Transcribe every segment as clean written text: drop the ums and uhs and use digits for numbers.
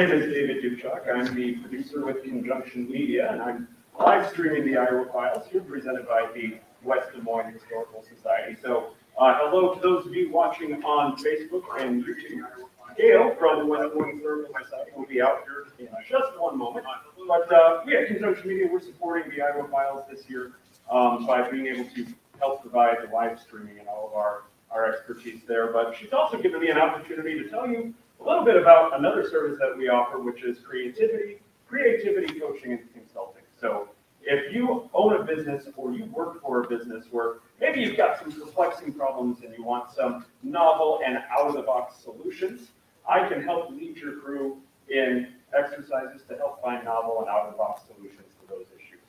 name is David Dubchuk. I'm the producer with Conjunction Media, and I'm live streaming the Iowa Files here, presented by the West Des Moines Historical Society. So, hello to those of you watching on Facebook and YouTube. Gail from the West Des Moines Historical Society will be out here in just one moment. But we at Conjunction Media, we're supporting the Iowa Files this year by being able to help provide the live streaming and all of our expertise there. But she's also given me an opportunity to tell you a little bit about another service that we offer, which is creativity coaching and consulting. So if you own a business or you work for a business where maybe you've got some perplexing problems and you want some novel and out-of-the-box solutions, I can help lead your crew in exercises to help find novel and out-of-the-box solutions to those issues.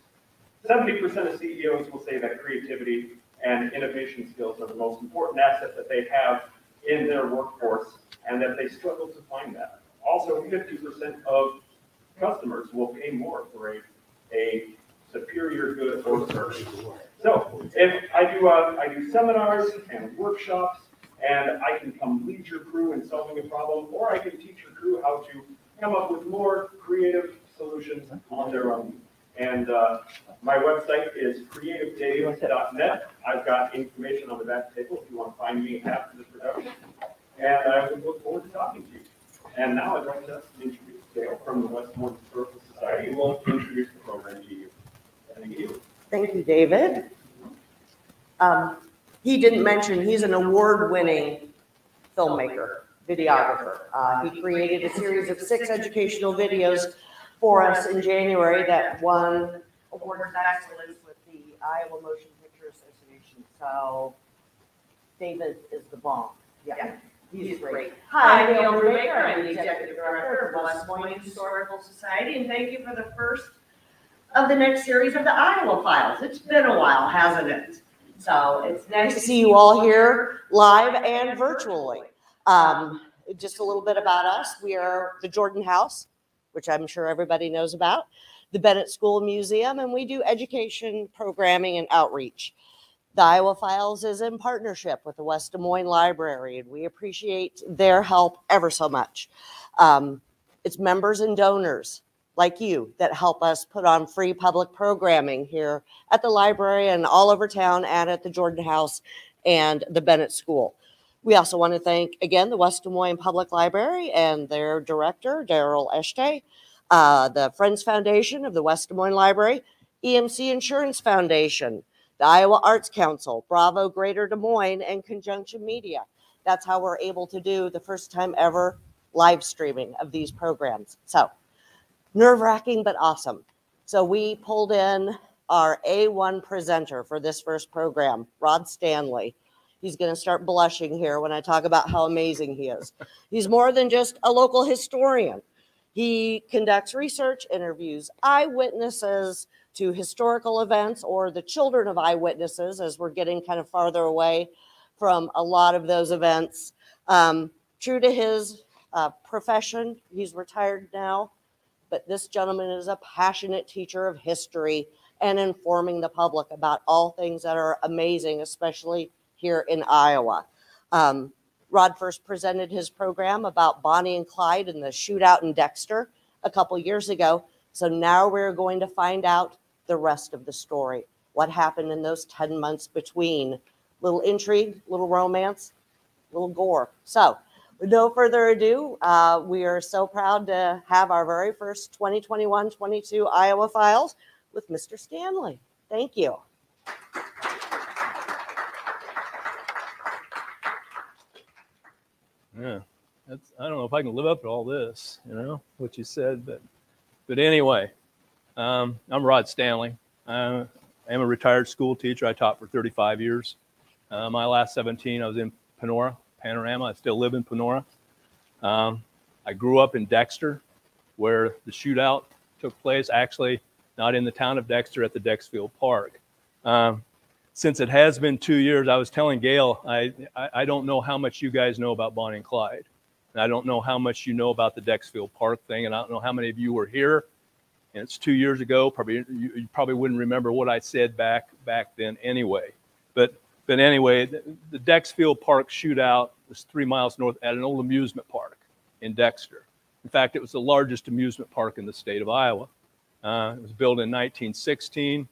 70% of CEOs will say that creativity and innovation skills are the most important asset that they have in their workforce, and that they struggle to find that. Also, 50% of customers will pay more for a superior good or service. So, if I do seminars and workshops, and I can come lead your crew in solving a problem, or I can teach your crew how to come up with more creative solutions on their own. And my website is creativedave.net. I've got information on the back table if you want to find me after the production. And I would look forward to talking to you. And now I'd like to introduce Dale from the West Des Moines Historical Society, who will introduce the program to you. Thank you. Thank you, David. He didn't mention he's an award-winning filmmaker, videographer. He created a series of 6 educational videos for us in January that won Award of Excellence with the Iowa Motion Picture Association. So David is the bomb. Yeah, he's great. Hi, I'm Gail Brubaker. I'm the Executive Director of the West Des Moines Historical Society, and thank you for the first of the next series of the Iowa Files. It's been a while, hasn't it? So it's nice to see you all here live and virtually. Just a little bit about us. We are the Jordan House, which I'm sure everybody knows about, the Bennett School Museum, and we do education, programming, and outreach. The Iowa Files is in partnership with the West Des Moines Library, and we appreciate their help ever so much. It's members and donors like you that help us put on free public programming here at the library and all over town and at the Jordan House and the Bennett School. We also want to thank, again, the West Des Moines Public Library and their director, Daryl Eshtay, the Friends Foundation of the West Des Moines Library, EMC Insurance Foundation, the Iowa Arts Council, Bravo Greater Des Moines, and Conjunction Media. That's how we're able to do the first time ever live streaming of these programs. So, nerve-wracking, but awesome. So we pulled in our A1 presenter for this first program, Rod Stanley. He's going to start blushing here when I talk about how amazing he is. He's more than just a local historian. He conducts research, interviews eyewitnesses to historical events or the children of eyewitnesses, as we're getting kind of farther away from a lot of those events. True to his profession, he's retired now, but this gentleman is a passionate teacher of history and informing the public about all things that are amazing, especially here in Iowa. Rod first presented his program about Bonnie and Clyde and the shootout in Dexter a couple years ago. So now we're going to find out the rest of the story, what happened in those 10 months between. Little intrigue, little romance, little gore. So with no further ado, we are so proud to have our very first 2021-22 Iowa Files with Mr. Stanley. Thank you. Yeah, I don't know if I can live up to all this, what you said, but anyway, I'm Rod Stanley. I am a retired school teacher. I taught for 35 years. My last 17, I was in Panorama. I still live in Panora. I grew up in Dexter, where the shootout took place, actually not in the town of Dexter, at the Dexfield Park. Since it has been 2 years, I was telling Gail, I don't know how much you guys know about Bonnie and Clyde. And I don't know how much you know about the Dexfield Park thing, and I don't know how many of you were here. And it's 2 years ago. You probably wouldn't remember what I said back then anyway. But anyway, the Dexfield Park shootout was 3 miles north at an old amusement park in Dexter. In fact, it was the largest amusement park in the state of Iowa. It was built in 1916,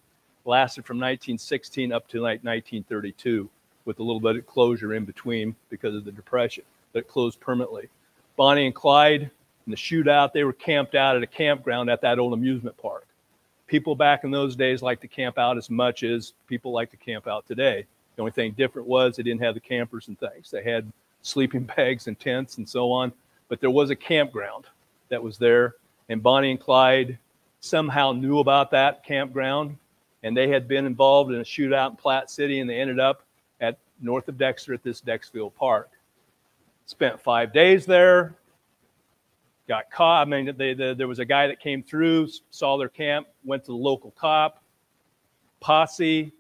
lasted from 1916 up to like 1932, with a little bit of closure in between because of the Depression, but it closed permanently. Bonnie and Clyde in the shootout, they were camped out at a campground at that old amusement park. People back in those days liked to camp out as much as people like to camp out today. The only thing different was they didn't have the campers and things. They had sleeping bags and tents and so on, but there was a campground that was there, and Bonnie and Clyde somehow knew about that campground, and they had been involved in a shootout in Platte City, and they ended up at north of Dexter at this Dexfield Park. Spent 5 days there, got caught. I mean, there was a guy that came through, saw their camp, went to the local cop, posse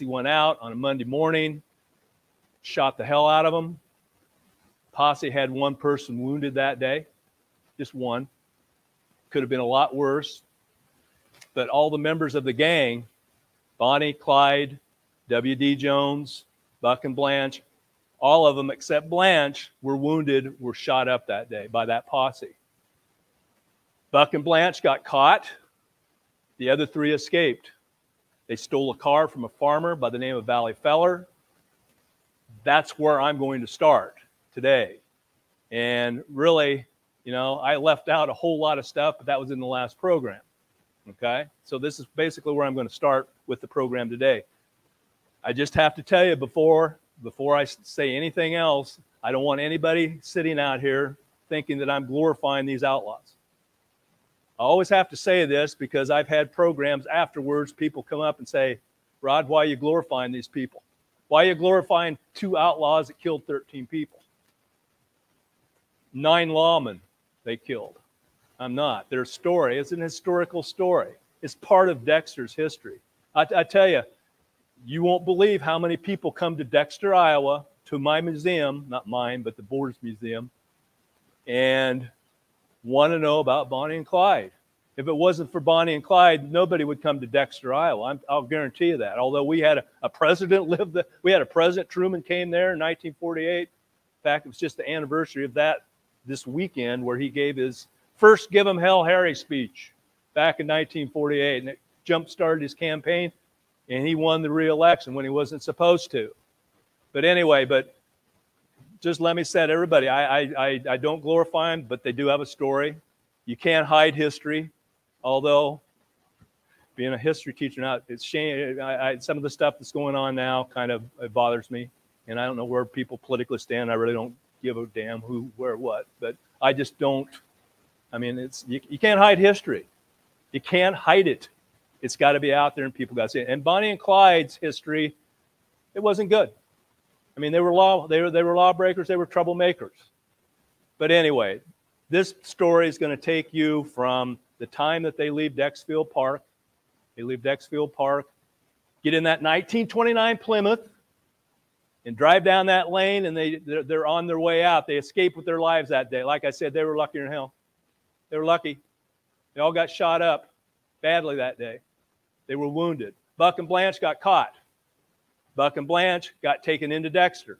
went out on a Monday morning, shot the hell out of them. Posse had one person wounded that day, just one. Could have been a lot worse. But all the members of the gang, Bonnie, Clyde, W.D. Jones, Buck and Blanche, all of them except Blanche were wounded, were shot up that day by that posse. Buck and Blanche got caught. The other three escaped. They stole a car from a farmer by the name of Valley Feller. That's where I'm going to start today. And really, you know, I left out a whole lot of stuff, but that was in the last program. Okay? So this is basically where I'm going to start with the program today. I just have to tell you before I say anything else, I don't want anybody sitting out here thinking that I'm glorifying these outlaws. I always have to say this because I've had programs afterwards, people come up and say, Rod, why are you glorifying these people? Why are you glorifying 2 outlaws that killed 13 people? 9 lawmen they killed. I'm not. Their story is an historical story. It's part of Dexter's history. I tell you, you won't believe how many people come to Dexter, Iowa, to my museum, not mine, but the board's museum, and want to know about Bonnie and Clyde. If it wasn't for Bonnie and Clyde, nobody would come to Dexter, Iowa. I'll guarantee you that. Although we had a president live there. We had a president, Truman came there in 1948. In fact, it was just the anniversary of that this weekend where he gave his first Give 'em Hell Harry speech back in 1948. And it jump-started his campaign, and he won the re-election when he wasn't supposed to. But anyway, just let me say to everybody, I don't glorify them, but they do have a story. You can't hide history, although being a history teacher now, it's shame. Some of the stuff that's going on now kind of it bothers me, and I don't know where people politically stand. I really don't give a damn who, where, what, but I just don't. I mean, you can't hide history. You can't hide it. It's got to be out there, and people got to see it. And Bonnie and Clyde's history, it wasn't good. I mean, they were lawbreakers, they were troublemakers. But anyway, this story is going to take you from the time that they leave Dexfield Park. They leave Dexfield Park, get in that 1929 Plymouth, and drive down that lane, and they're on their way out. They escaped with their lives that day. Like I said, they were luckier than hell. They were lucky. They all got shot up badly that day. They were wounded. Buck and Blanche got caught. Buck and Blanche got taken into Dexter.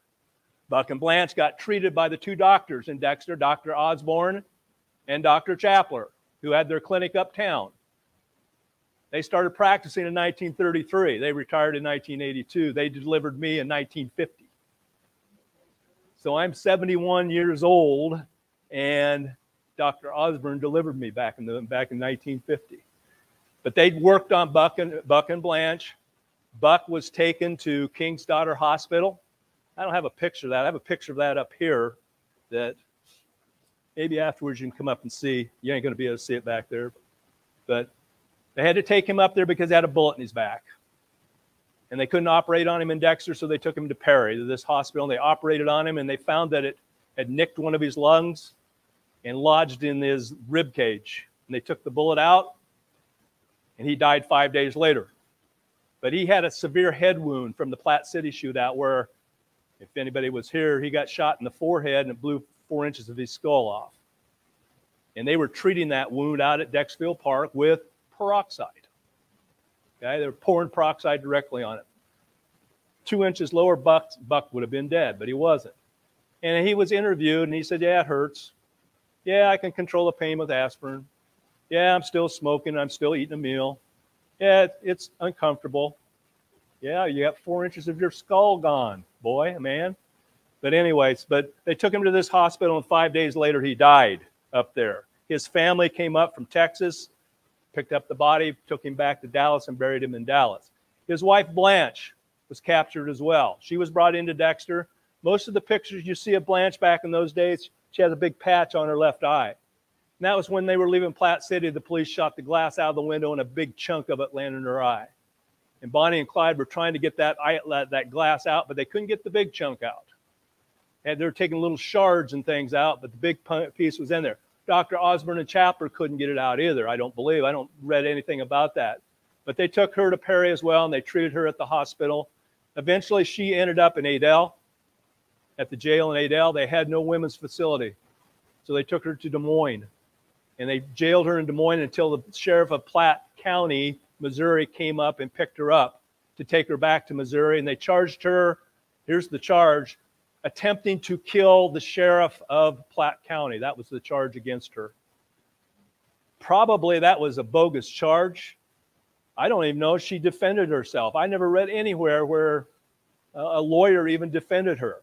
Buck and Blanche got treated by the 2 doctors in Dexter, Dr. Osborne and Dr. Chapler, who had their clinic uptown. They started practicing in 1933. They retired in 1982. They delivered me in 1950. So I'm 71 years old, and Dr. Osborne delivered me back in 1950. But they'd worked on Buck and Blanche. Buck was taken to King's Daughter Hospital. I don't have a picture of that. I have a picture of that up here that maybe afterwards you can come up and see. You ain't going to be able to see it back there. But they had to take him up there because he had a bullet in his back. And they couldn't operate on him in Dexter, so they took him to Perry, to this hospital. And they operated on him, and they found that it had nicked one of his lungs and lodged in his rib cage. And they took the bullet out, and he died 5 days later. But he had a severe head wound from the Platte City shootout where, if anybody was here, he got shot in the forehead and it blew 4 inches of his skull off. And they were treating that wound out at Dexfield Park with peroxide. Okay, they were pouring peroxide directly on it. 2 inches lower, Buck would have been dead, but he wasn't. And he was interviewed, and he said, yeah, it hurts. Yeah, I can control the pain with aspirin. Yeah, I'm still smoking. I'm still eating a meal. Yeah, it's uncomfortable. Yeah, you got 4 inches of your skull gone, boy, man. But anyways, but they took him to this hospital, and 5 days later, he died up there. His family came up from Texas, picked up the body, took him back to Dallas, and buried him in Dallas. His wife, Blanche, was captured as well. She was brought into Dexter. Most of the pictures you see of Blanche back in those days, she has a big patch on her left eye. And that was when they were leaving Platte City. The police shot the glass out of the window, and a big chunk of it landed in her eye. And Bonnie and Clyde were trying to get that glass out, but they couldn't get the big chunk out. And they were taking little shards and things out, but the big piece was in there. Dr. Osborne and Chapler couldn't get it out either, I don't believe. I don't read anything about that. But they took her to Perry as well, and they treated her at the hospital. Eventually, she ended up in Adel, at the jail in Adel. They had no women's facility, so they took her to Des Moines. And they jailed her in Des Moines until the sheriff of Platte County, Missouri, came up and picked her up to take her back to Missouri. And they charged her, here's the charge, attempting to kill the sheriff of Platte County. That was the charge against her. Probably that was a bogus charge. I don't even know if she defended herself. I never read anywhere where a lawyer even defended her.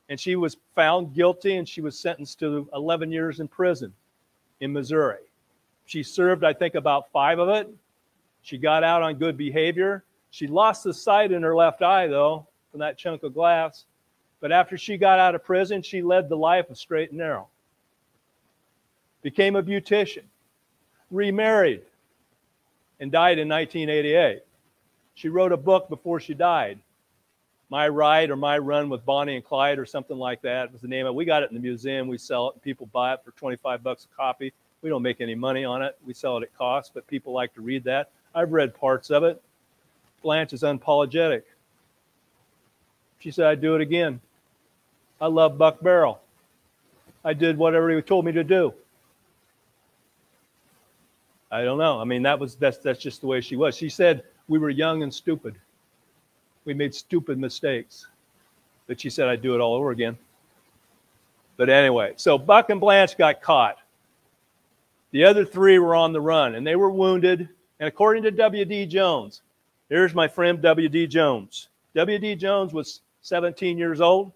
And she was found guilty, and she was sentenced to 11 years in prison in Missouri. She served, I think, about 5 of it. She got out on good behavior. She lost the sight in her left eye, though, from that chunk of glass. But after she got out of prison, she led the life of straight and narrow. Became a beautician. Remarried. And died in 1988. She wrote a book before she died. My Ride or My Run with Bonnie and Clyde or something like that was the name of it. We got it in the museum. We sell it, and people buy it for 25 bucks a copy. We don't make any money on it. We sell it at cost, but people like to read that. I've read parts of it. Blanche is unapologetic. She said, I'd do it again. I love Buck Barrow. I did whatever he told me to do. I don't know. I mean, that's just the way she was. She said we were young and stupid. We made stupid mistakes. But she said I'd do it all over again. But anyway, so Buck and Blanche got caught. The other 3 were on the run, and they were wounded. And according to W.D. Jones, here's my friend W.D. Jones. W.D. Jones was 17 years old,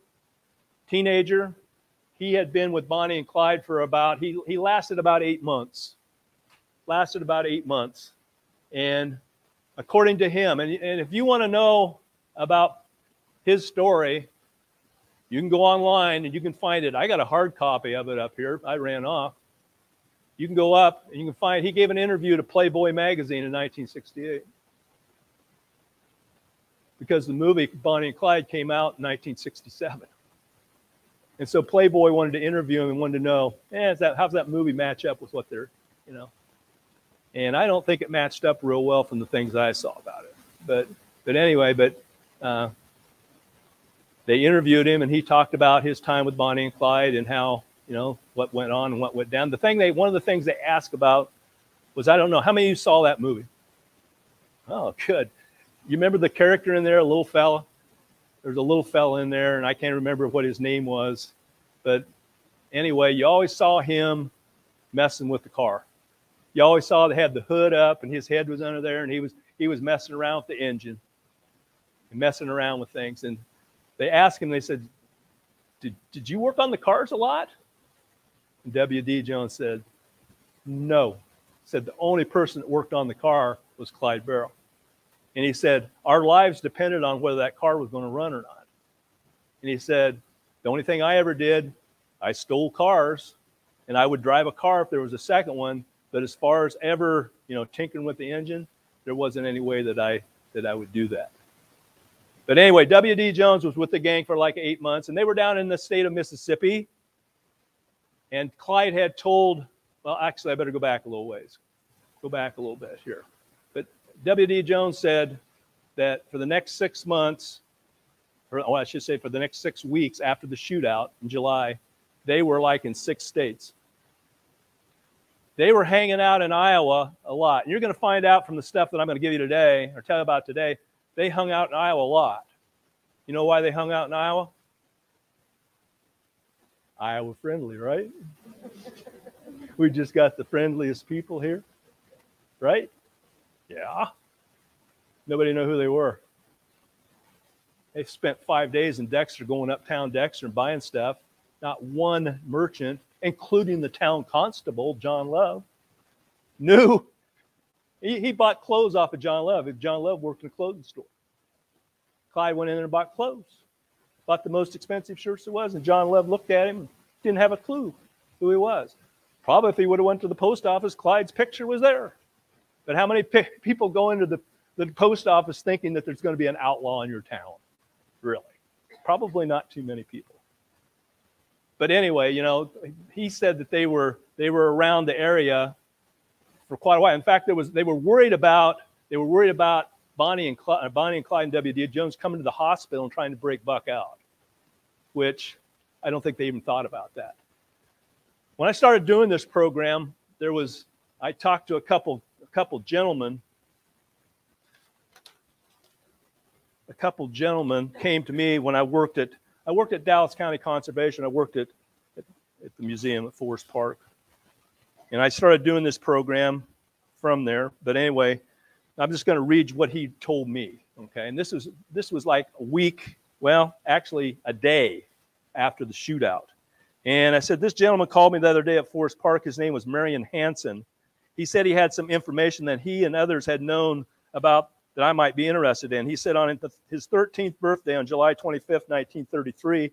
teenager. He had been with Bonnie and Clyde for about, he lasted about 8 months. Lasted about 8 months. And according to him, and if you want to know about his story, you can go online and you can find it. I got a hard copy of it up here. I ran off. You can go up and you can find, he gave an interview to Playboy magazine in 1968. Because the movie Bonnie and Clyde came out in 1967. And so Playboy wanted to interview him and wanted to know, how's that movie match up with what they're, you know. And I don't think it matched up real well from the things I saw about it. But anyway, they interviewed him, and he talked about his time with Bonnie and Clyde and how, you know, what went on and what went down. One of the things they asked about was, I don't know, how many of you saw that movie? Oh, good. You remember the character in there, a little fella? There's a little fella in there, and I can't remember what his name was. But anyway, you always saw him messing with the car. You always saw they had the hood up, and his head was under there, and he was messing around with the engine and messing around with things. And they asked him, they said, did you work on the cars a lot? And W.D. Jones said, no. He said the only person that worked on the car was Clyde Barrow. And he said, our lives depended on whether that car was going to run or not. And he said, the only thing I ever did, I stole cars, and I would drive a car if there was a second one. But as far as ever, you know, tinkering with the engine, there wasn't any way that I would do that. But anyway, W.D. Jones was with the gang for like 8 months, and they were down in the state of Mississippi. And Clyde had told, well, actually, I better go back a little ways. Go back a little bit here. But W.D. Jones said that for the next 6 months, or I should say for the next 6 weeks after the shootout in July, they were like in 6 states. They were hanging out in Iowa a lot. And you're going to find out from the stuff that I'm going to give you today, or tell you about today, they hung out in Iowa a lot. You know why they hung out in Iowa? Iowa friendly, right? We just got the friendliest people here, right? Yeah. Nobody knew who they were. They spent 5 days in Dexter, going uptown Dexter and buying stuff. Not one merchant, including the town constable, John Love, knew. He bought clothes off of John Love. John Love worked in a clothing store. Clyde went in there and bought clothes. Bought the most expensive shirts there was, and John Love looked at him and didn't have a clue who he was. Probably if he would have went to the post office, Clyde's picture was there. But how many people go into the post office thinking that there's going to be an outlaw in your town? Really? Probably not too many people. But anyway, you know, he said that they were around the area for quite a while. In fact, they were worried about Bonnie and Clyde and W.D. Jones coming to the hospital and trying to break Buck out, which I don't think they even thought about that. When I started doing this program, I talked to a couple gentlemen. A couple gentlemen came to me when I worked at Dallas County Conservation. I worked at the museum at Forest Park. And I started doing this program from there. But anyway, I'm just going to read what he told me. Okay. And this was like a week, well, actually a day after the shootout. And I said, this gentleman called me the other day at Forest Park. His name was Marion Hanson. He said he had some information that he and others had known about that I might be interested in. He said on his 13th birthday on July 25th, 1933,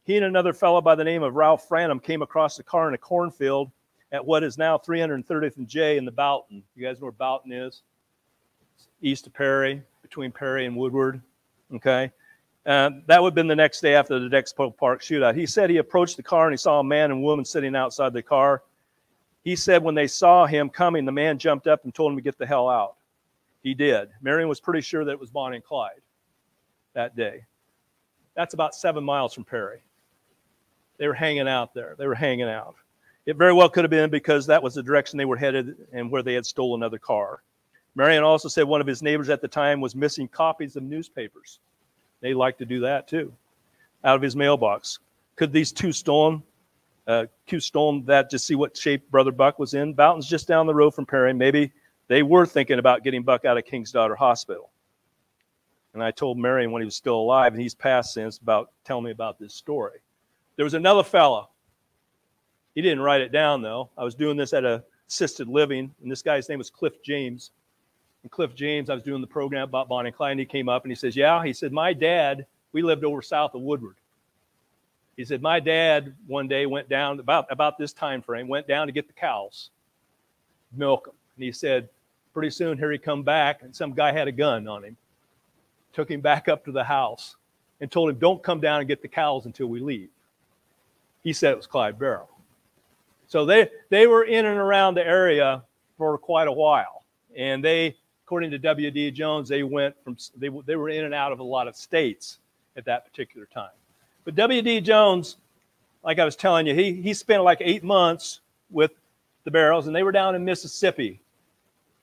he and another fellow by the name of Ralph Franham came across a car in a cornfield at what is now 330th and J in the Boughton. You guys know where Boughton is? It's east of Perry, between Perry and Woodward. Okay. That would have been the next day after the Dexfield Park shootout. He said he approached the car and he saw a man and woman sitting outside the car. He said when they saw him coming, the man jumped up and told him to get the hell out. He did. Marion was pretty sure that it was Bonnie and Clyde that day. That's about 7 miles from Perry. They were hanging out there. They were hanging out. It very well could have been because that was the direction they were headed and where they had stolen another car. Marion also said one of his neighbors at the time was missing copies of newspapers. They like to do that too, out of his mailbox. Could these two stolen that to see what shape Brother Buck was in? Boughton's just down the road from Perry. Maybe they were thinking about getting Buck out of King's Daughter Hospital. And I told Marion when he was still alive, and he's passed since, about telling me about this story. There was another fella. He didn't write it down, though. I was doing this at a assisted living, and this guy's name was Cliff James. And Cliff James, I was doing the program about Bonnie and Clyde, and he came up and he says, yeah, he said, my dad, we lived over south of Woodward. He said, my dad one day went down, about this time frame, went down to get the cows, milk them. And he said, pretty soon here he come back, and some guy had a gun on him. Took him back up to the house and told him, don't come down and get the cows until we leave. He said it was Clyde Barrow. So they were in and around the area for quite a while. And they, according to W.D. Jones, they were in and out of a lot of states at that particular time. But W.D. Jones, like I was telling you, he spent like 8 months with the Barrows, and they were down in Mississippi.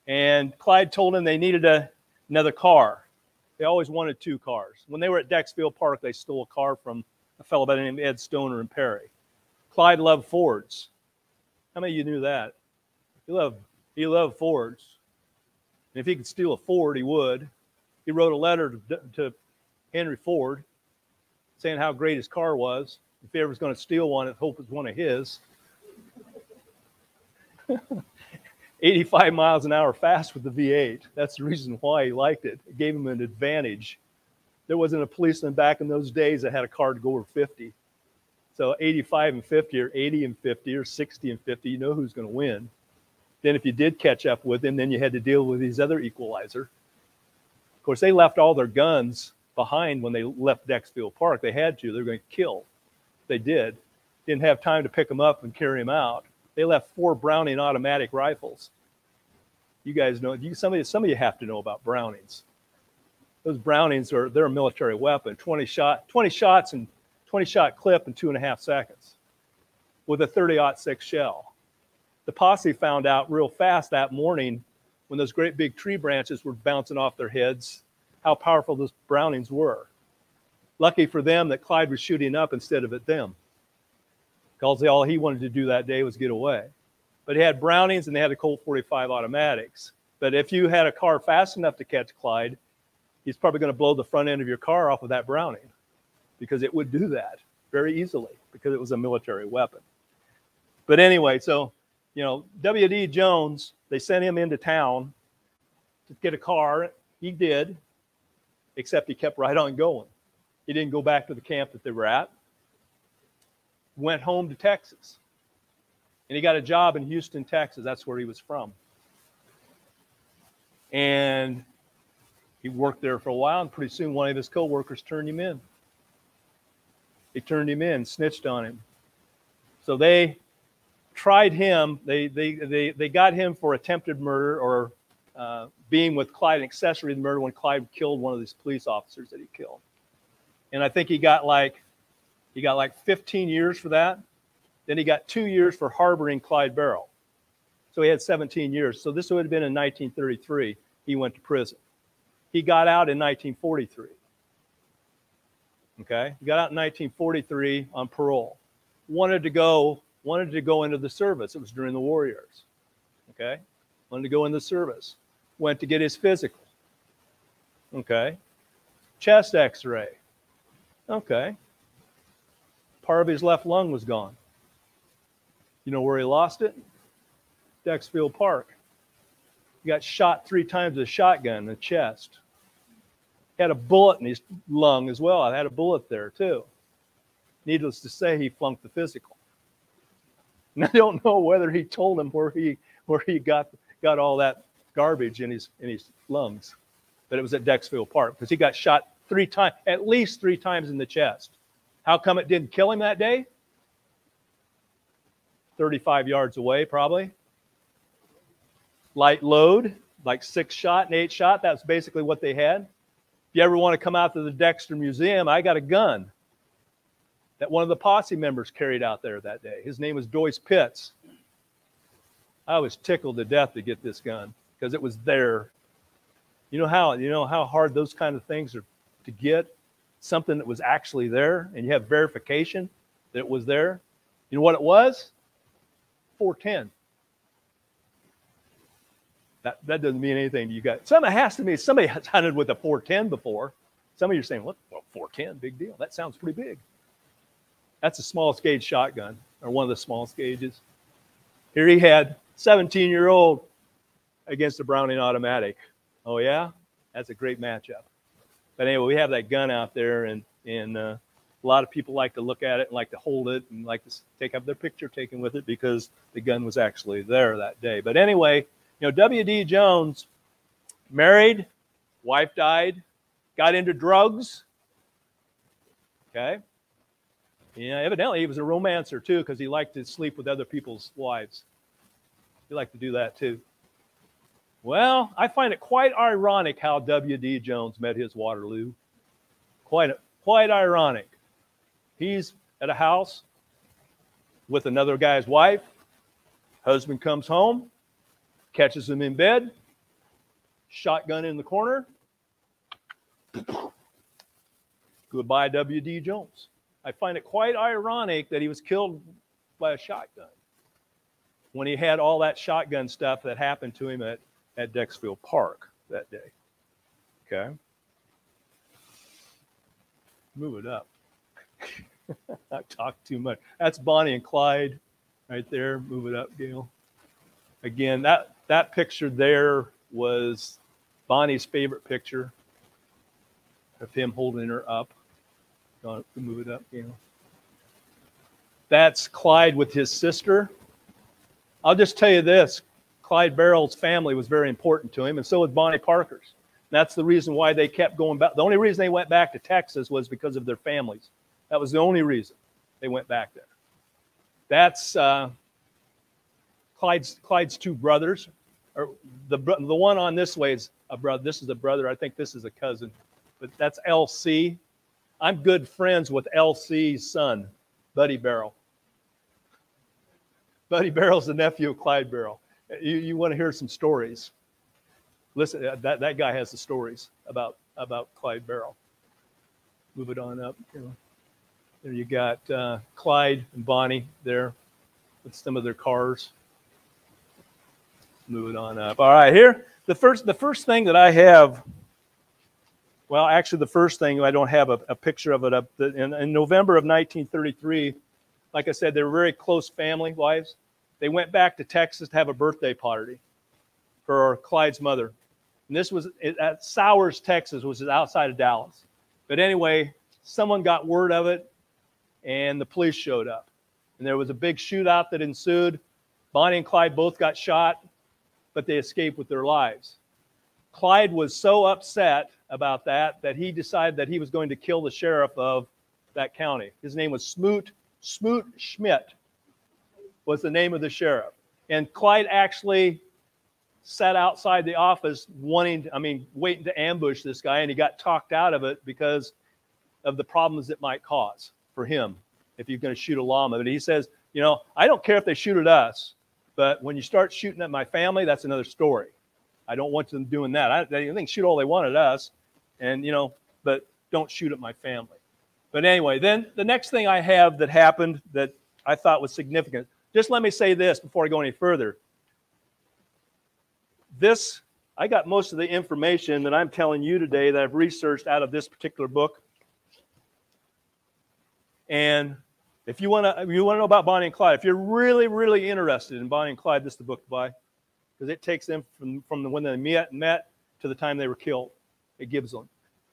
And Clyde told him they needed another car. They always wanted 2 cars. When they were at Dexfield Park, they stole a car from a fellow by the name of Ed Stoner in Perry. Clyde loved Fords. How many of you knew that? He loved Fords. And if he could steal a Ford, he would. He wrote a letter to Henry Ford saying how great his car was. If he ever was going to steal one, I hope it was one of his. 85 miles an hour fast with the V8. That's the reason why he liked it. It gave him an advantage. There wasn't a policeman back in those days that had a car to go over 50. So 85 and 50 or 80 and 50 or 60 and 50, you know who's going to win. Then if you did catch up with him, then you had to deal with his other equalizer. Of course, they left all their guns behind when they left Dexfield Park. They had to. They were going to kill. They did. Didn't have time to pick them up and carry them out. They left 4 Browning automatic rifles. You guys know, some of you have to know about Brownings. Those Brownings they're a military weapon. 20 shots and 20-shot clip in 2.5 seconds with a 30-06 shell. The posse found out real fast that morning when those great big tree branches were bouncing off their heads how powerful those Brownings were. Lucky for them that Clyde was shooting up instead of at them, because all he wanted to do that day was get away. But he had Brownings and they had the Colt 45 automatics. But if you had a car fast enough to catch Clyde, he's probably going to blow the front end of your car off with that Browning, because it would do that very easily because it was a military weapon. But anyway, so, you know, W.D. Jones, they sent him into town to get a car. He did, except he kept right on going. He didn't go back to the camp that they were at. Went home to Texas. And he got a job in Houston, Texas. That's where he was from. And he worked there for a while, and pretty soon one of his coworkers turned him in. They turned him in, snitched on him. So they tried him. They got him for attempted murder, or being with Clyde, an accessory to the murder when Clyde killed one of these police officers that he killed. And I think he got like 15 years for that. Then he got 2 years for harboring Clyde Barrow. So he had 17 years. So this would have been in 1933. He went to prison. He got out in 1943. Okay, he got out in 1943 on parole. Wanted to go into the service. It was during the war years. Okay, wanted to go in the service. Went to get his physical. Okay, chest X-ray. Okay, part of his left lung was gone. You know where he lost it? Dexfield Park. He got shot 3 times with a shotgun in the chest. He had a bullet in his lung as well. I had a bullet there too. Needless to say, he flunked the physical. And I don't know whether he told him where he got all that garbage in his lungs, but it was at Dexfield Park, because he got shot 3 times, at least 3 times in the chest. How come it didn't kill him that day? 35 yards away, probably. Light load, like 6 shot and 8 shot. That's basically what they had. If you ever want to come out to the Dexter Museum, I got a gun that one of the posse members carried out there that day. His name was Doyce Pitts. I was tickled to death to get this gun because it was there. You know how hard those kind of things are to get? Something that was actually there, and you have verification that it was there. You know what it was? 410. That doesn't mean anything to you guys. Somebody has to mean somebody has hunted with a 410 before. Some of you are saying, "What? Well, 410, big deal. That sounds pretty big." That's a smallest gauge shotgun, or one of the smallest gauges. Here he had 17-year-old against a Browning automatic. Oh yeah, that's a great matchup. But anyway, we have that gun out there, and a lot of people like to look at it and like to hold it and like to have their picture taken with it because the gun was actually there that day. But anyway, you know, W.D. Jones, married, wife died, got into drugs. Okay. Yeah, evidently he was a romancer too, because he liked to sleep with other people's wives. He liked to do that too. Well, I find it quite ironic how W.D. Jones met his Waterloo. Quite ironic. He's at a house with another guy's wife. Husband comes home, catches him in bed, shotgun in the corner. Goodbye, W.D. Jones. I find it quite ironic that he was killed by a shotgun when he had all that shotgun stuff that happened to him at Dexfield Park that day. Okay. Move it up. I talked too much. That's Bonnie and Clyde right there. Move it up, Gail. Again, that picture there was Bonnie's favorite picture of him holding her up. Move it up, Gail. That's Clyde with his sister. I'll just tell you this. Clyde Barrow's family was very important to him, and so was Bonnie Parker's. That's the reason why they kept going back. The only reason they went back to Texas was because of their families. That was the only reason they went back there. That's Clyde's 2 brothers. Or the one on this way is a brother. This is a brother. I think this is a cousin. But that's LC. I'm good friends with LC's son, Buddy Barrow. Buddy Barrow's the nephew of Clyde Barrow. You want to hear some stories? Listen, that guy has the stories about Clyde Barrow. Move it on up. There you got Clyde and Bonnie there with some of their cars. move it on up. All right, here, the first thing that I have, well, actually the first thing, I don't have a picture of it up. In November of 1933, like I said, they were very close family lives. They went back to Texas to have a birthday party for Clyde's mother. And this was at Sowers, Texas, which is outside of Dallas. But anyway, someone got word of it, and the police showed up. And there was a big shootout that ensued. Bonnie and Clyde both got shot, but they escaped with their lives. Clyde was so upset about that that he decided that he was going to kill the sheriff of that county. His name was Smoot Schmidt was the name of the sheriff. And Clyde actually sat outside the office waiting to ambush this guy, and he got talked out of it because of the problems it might cause for him if you're going to shoot a lawman. But he says, you know, I don't care if they shoot at us, but when you start shooting at my family, that's another story. I don't want them doing that. They can shoot all they want at us, and, you know, but don't shoot at my family. But anyway, then the next thing I have that happened that I thought was significant, just let me say this before I go any further. I got most of the information that I'm telling you today that I've researched out of this particular book. And if you want to know about Bonnie and Clyde, if you're really, really interested in Bonnie and Clyde, this is the book to buy, because it takes them from when they met to the time they were killed. It gives them.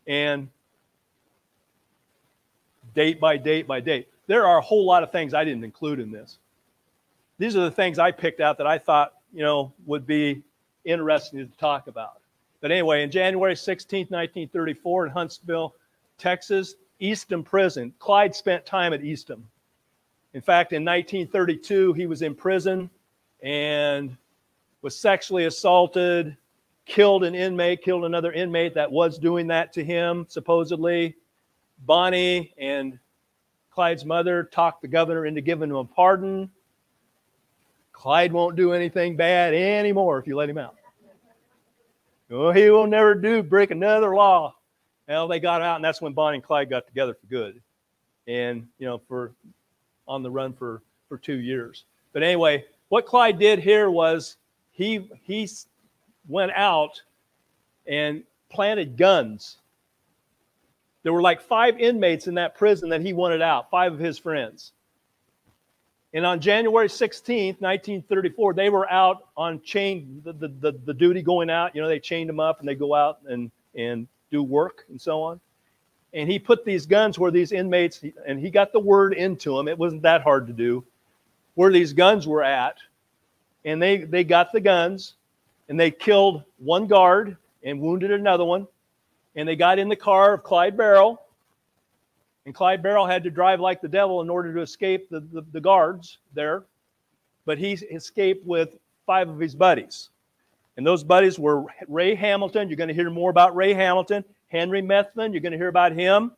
And date by date by date. There are a whole lot of things I didn't include in this. These are the things I picked out that I thought, you know, would be interesting to talk about. But anyway, in January 16, 1934, in Huntsville, Texas, Eastham Prison. Clyde spent time at Eastham. In fact, in 1932, he was in prison and was sexually assaulted, killed another inmate that was doing that to him, supposedly. Bonnie and Clyde's mother talked the governor into giving him a pardon. Clyde won't do anything bad anymore if you let him out. Oh, he will never break another law. Well, they got out, and that's when Bonnie and Clyde got together for good. And, you know, on the run for 2 years. But anyway, what Clyde did here was he went out and planted guns. There were like 5 inmates in that prison that he wanted out, 5 of his friends. And on January 16th, 1934, they were out on the duty going out. You know, they chained them up and they go out and do work and so on. And he put these guns where these inmates, and he got the word into them. It wasn't that hard to do, where these guns were at. And they got the guns, and they killed one guard and wounded another one. And they got in the car of Clyde Barrow. And Clyde Barrow had to drive like the devil in order to escape the guards there. But he escaped with 5 of his buddies. And those buddies were Ray Hamilton. You're going to hear more about Ray Hamilton. Henry Methvin, you're going to hear about him.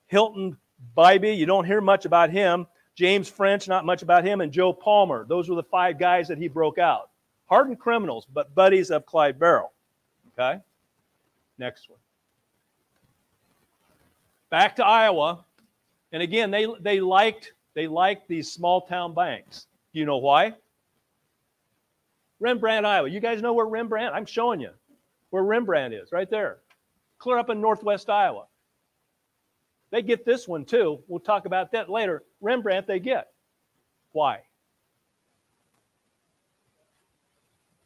Hilton Bybee, you don't hear much about him. James French, not much about him. And Joe Palmer. Those were the 5 guys that he broke out. Hardened criminals, but buddies of Clyde Barrow. Okay? Next one. Back to Iowa, and again, they liked these small town banks. Do you know why? Rembrandt, Iowa. You guys know where Rembrandt? I'm showing you where Rembrandt is, right there. Clear up in northwest Iowa. They get this one too. We'll talk about that later. Rembrandt they get. Why?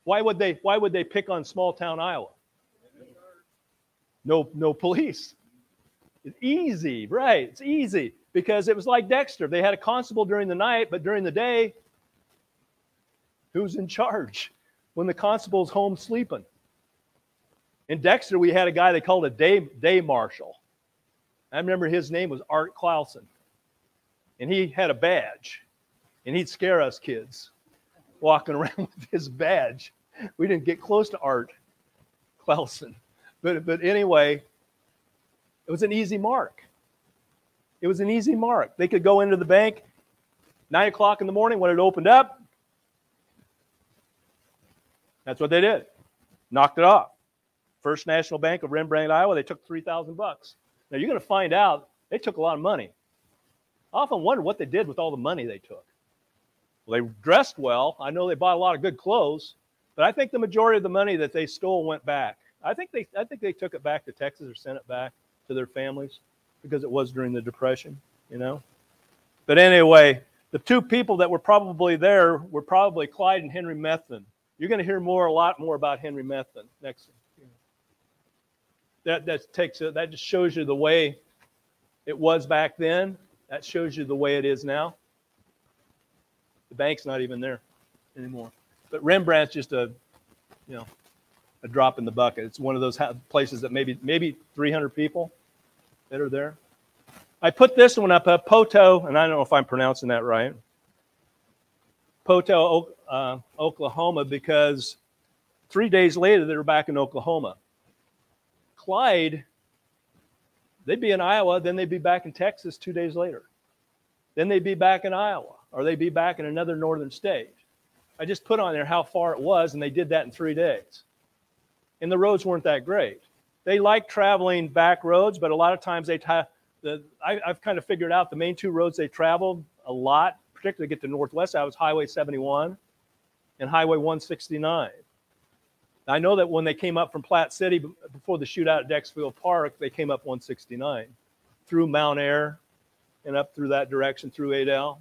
Why would they pick on small town Iowa? No police. It's easy, right? It's easy because it was like Dexter. They had a constable during the night, but during the day, who's in charge when the constable's home sleeping? In Dexter, we had a guy they called a day marshal. I remember his name was Art Clausen, and he had a badge, and he'd scare us kids walking around with his badge. We didn't get close to Art Clausen, but anyway. It was an easy mark. It was an easy mark. They could go into the bank 9 o'clock in the morning when it opened up. That's what they did. Knocked it off. First National Bank of Rembrandt, Iowa, they took $3,000. Now you're going to find out they took a lot of money. I often wonder what they did with all the money they took. Well, they dressed well. I know they bought a lot of good clothes, But I think the majority of the money that they stole went back. I think they took it back to Texas or sent it back to their families because it was during the Depression, you know. But anyway, the two people that were probably there were probably Clyde and Henry Methvin. You're going to hear a lot more about Henry Methvin next. That just shows you the way it was back then. That shows you the way it is now. The bank's not even there anymore. But Rembrandt's just a drop in the bucket. It's one of those places that maybe 300 people that are there. I put this one up, Poto, and I don't know if I'm pronouncing that right. Poto, Oklahoma, because 3 days later they were back in Oklahoma. Clyde, they'd be in Iowa, then they'd be back in Texas 2 days later. Then they'd be back in Iowa, or they'd be back in another northern state. I just put on there how far it was, and they did that in 3 days. And the roads weren't that great. They liked traveling back roads, but a lot of times I've kind of figured out the main two roads they traveled a lot, particularly to get to Northwest, that was Highway 71 and Highway 169. I know that when they came up from Platte City before the shootout at Dexfield Park, they came up 169 through Mount Air and up through that direction through Adel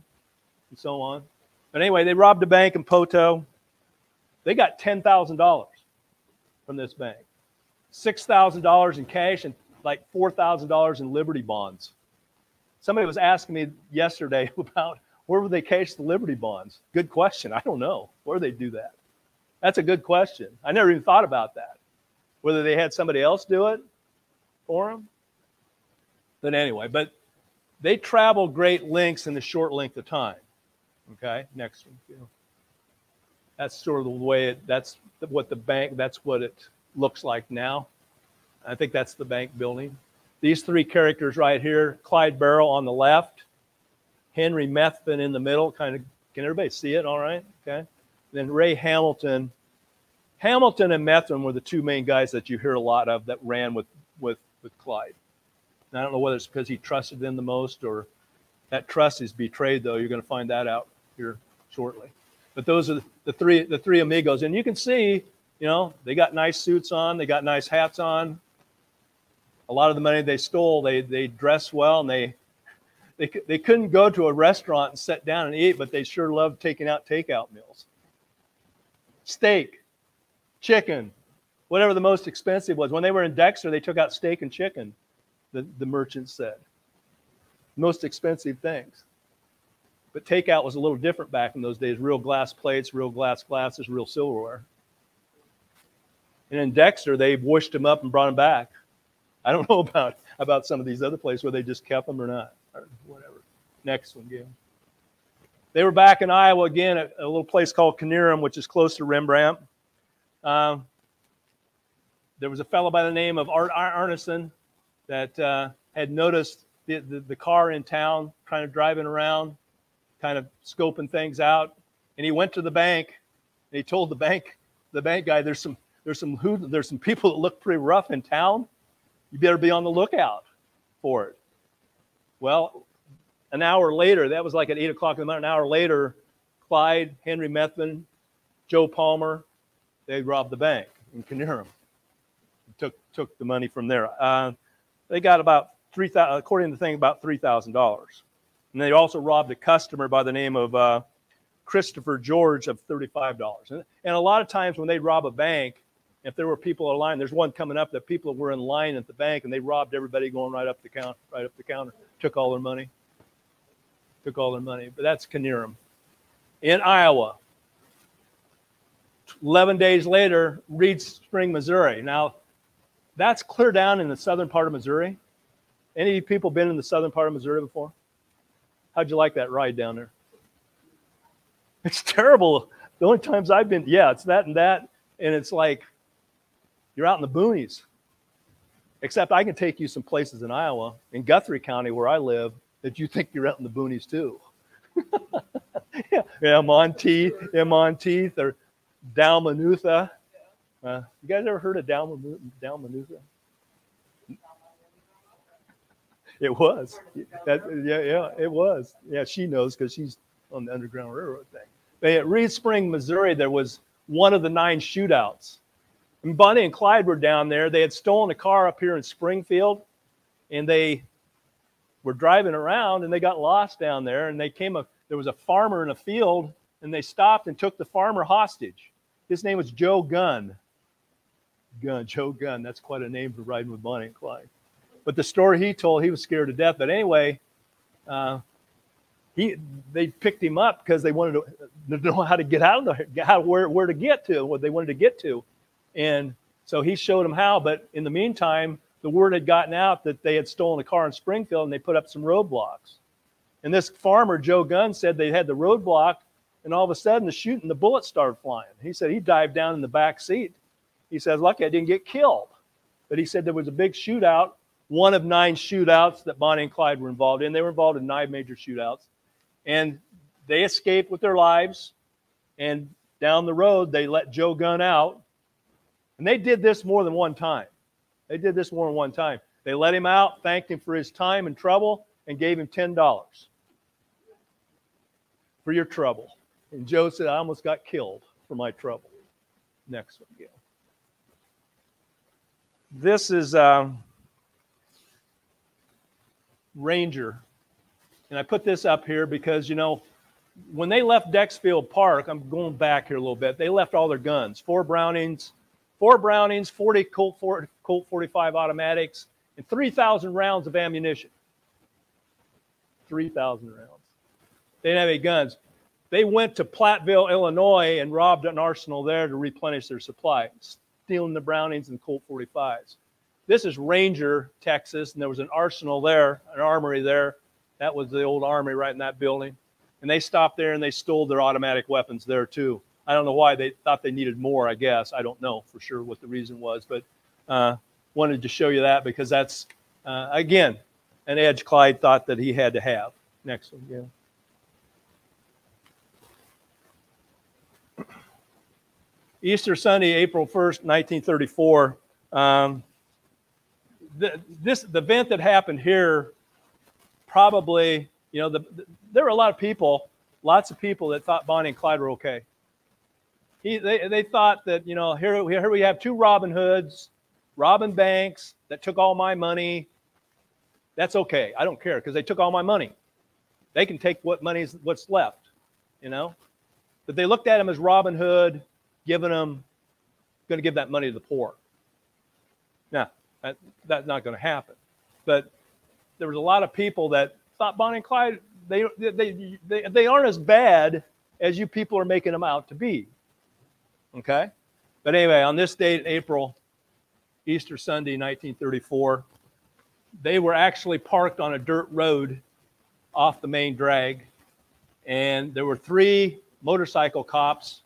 and so on. But anyway, they robbed a bank in Poto. They got $10,000 from this bank, $6,000 in cash and like $4,000 in Liberty bonds. Somebody was asking me yesterday about where would they cash the Liberty bonds? Good question. I don't know. Where do they do that? That's a good question. I never even thought about that. Whether they had somebody else do it for them. But anyway, but they travel great lengths in a short length of time. Okay, next one. That's sort of the way that's what the bank, that's what it looks like now. I think that's the bank building. These three characters right here, Clyde Barrow on the left, Henry Methvin in the middle, kind of, can everybody see it all right? Okay. Then Ray Hamilton. Hamilton and Methvin were the two main guys that you hear a lot of that ran with Clyde. And I don't know whether it's because he trusted them the most or that trust is betrayed, though. You're going to find that out here shortly. But those are the three amigos. And you can see, you know, they got nice suits on. They got nice hats on. A lot of the money they stole, they dressed well, and they couldn't go to a restaurant and sit down and eat, but they sure loved taking out takeout meals. Steak, chicken, whatever the most expensive was. When they were in Dexter, they took out steak and chicken, the merchant said. Most expensive things. But takeout was a little different back in those days. Real glass plates, real glass glasses, real silverware. And in Dexter, they washed them up and brought them back. I don't know about some of these other places where they just kept them or not, or whatever. Next one, Gail. They were back in Iowa again at a little place called Kinneret, which is close to Rembrandt. There was a fellow by the name of Art Arneson that had noticed the car in town, kind of driving around, kind of scoping things out. And he went to the bank, and he told the bank guy, there's some people that look pretty rough in town. You better be on the lookout for it. Well, an hour later, that was like at 8 o'clock in the morning, an hour later, Clyde, Henry Methvin, Joe Palmer, they robbed the bank in Kinneret. Took the money from there. They got about $3,000, according to the thing, about $3,000. And they also robbed a customer by the name of Christopher George of $35. And a lot of times when they rob a bank, if there were people in line, there's one coming up that people were in line at the bank and they robbed everybody going right up the counter, took all their money. But that's Kinneret. In Iowa, 11 days later, Reed Spring, Missouri. Now, that's clear down in the southern part of Missouri. Any people been in the southern part of Missouri before? How'd you like that ride down there? It's terrible. The only times I've been, yeah, it's that and that. And it's like, you're out in the boonies. Except I can take you some places in Iowa, in Guthrie County where I live, that you think you're out in the boonies too. Yeah, Monteith or Dalmanutha. You guys ever heard of Dalmanutha? It was. Yeah, it was. Yeah, she knows because she's on the Underground Railroad thing. But at Reed Spring, Missouri, there was one of the 9 shootouts. And Bonnie and Clyde were down there. They had stolen a car up here in Springfield, and they were driving around, and they got lost down there. And there was a farmer in a field, and they stopped and took the farmer hostage. His name was Joe Gunn. Joe Gunn. That's quite a name for riding with Bonnie and Clyde. But the story he told, he was scared to death. But anyway, they picked him up because they wanted to know how to get out of there, where to get to, what they wanted to get to. And so he showed them how. But in the meantime, the word had gotten out that they had stolen a car in Springfield, and they put up some roadblocks. And this farmer, Joe Gunn, said they had the roadblock, and all of a sudden the bullets started flying. He said he dived down in the back seat. He said, lucky I didn't get killed. But he said there was a big shootout, one of 9 shootouts that Bonnie and Clyde were involved in. They were involved in 9 major shootouts. And they escaped with their lives. And down the road, they let Joe Gunn out. And they did this more than one time. They let him out, thanked him for his time and trouble, and gave him $10 for your trouble. And Joe said, I almost got killed for my trouble. Next one, Gail. This is Ranger. And I put this up here because, you know, when they left Dexfield Park, I'm going back here a little bit, they left all their guns, 4 Brownings, 40 Colt 45 automatics, and 3,000 rounds of ammunition. 3,000 rounds. They didn't have any guns. They went to Platteville, Illinois, and robbed an arsenal there to replenish their supply, stealing the Brownings and Colt 45s. This is Ranger, Texas, and there was an arsenal there, an armory there. That was the old armory right in that building. And they stopped there and they stole their automatic weapons there too. I don't know why. They thought they needed more, I guess. I don't know for sure what the reason was, but wanted to show you that because that's, again, an edge Clyde thought that he had to have. Next one, yeah. Easter Sunday, April 1st, 1934. The event that happened here, probably, you know, there were a lot of people, lots of people that thought Bonnie and Clyde were okay. They thought that, you know, here we have 2 Robin Hoods, robbing banks that took all my money. That's okay. I don't care because they took all my money. They can take what's left, you know. But they looked at him as Robin Hood, going to give that money to the poor. Now, that's not going to happen. But there was a lot of people that thought Bonnie and Clyde, they aren't as bad as you people are making them out to be. Okay? But anyway, on this date, April, Easter Sunday, 1934, they were actually parked on a dirt road off the main drag. And there were 3 motorcycle cops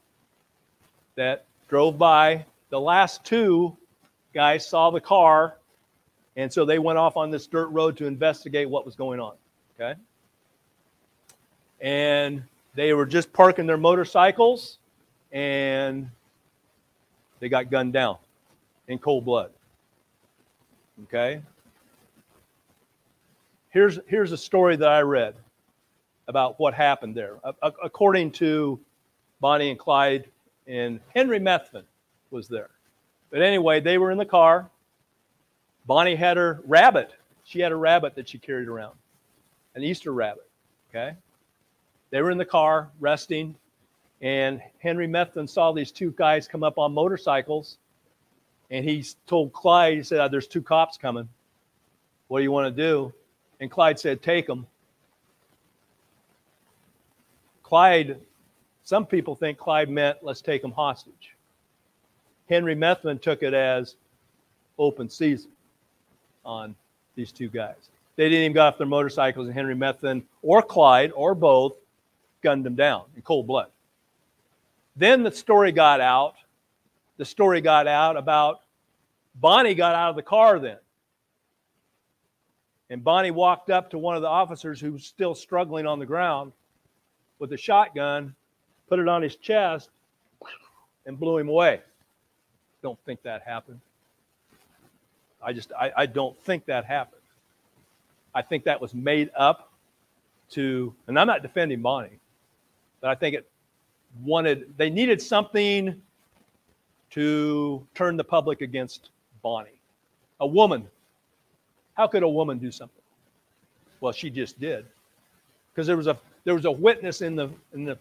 that drove by. The last 2 guys saw the car, and so they went off on this dirt road to investigate what was going on. Okay? And they were just parking their motorcycles, and they got gunned down in cold blood. Okay? Here's a story that I read about what happened there. According to Bonnie and Clyde, and Henry Methvin was there. But anyway, they were in the car. Bonnie had her rabbit. She had a rabbit that she carried around, an Easter rabbit. Okay? They were in the car resting, and Henry Methvin saw these 2 guys come up on motorcycles, and he told Clyde, he said, there's 2 cops coming. What do you want to do? And Clyde said, take them. Clyde, some people think Clyde meant, let's take them hostage. Henry Methvin took it as open season on these 2 guys. They didn't even get off their motorcycles, and Henry Methvin or Clyde or both gunned them down in cold blood. Then the story got out. The story got out about Bonnie got out of the car then. And Bonnie walked up to one of the officers who was still struggling on the ground with a shotgun, put it on his chest, and blew him away. Don't think that happened. I don't think that happened. I think that was made up to, and I'm not defending Bonnie, but I think they needed something to turn the public against Bonnie. A woman. How could a woman do something? Well, she just did. Because there was a witness in the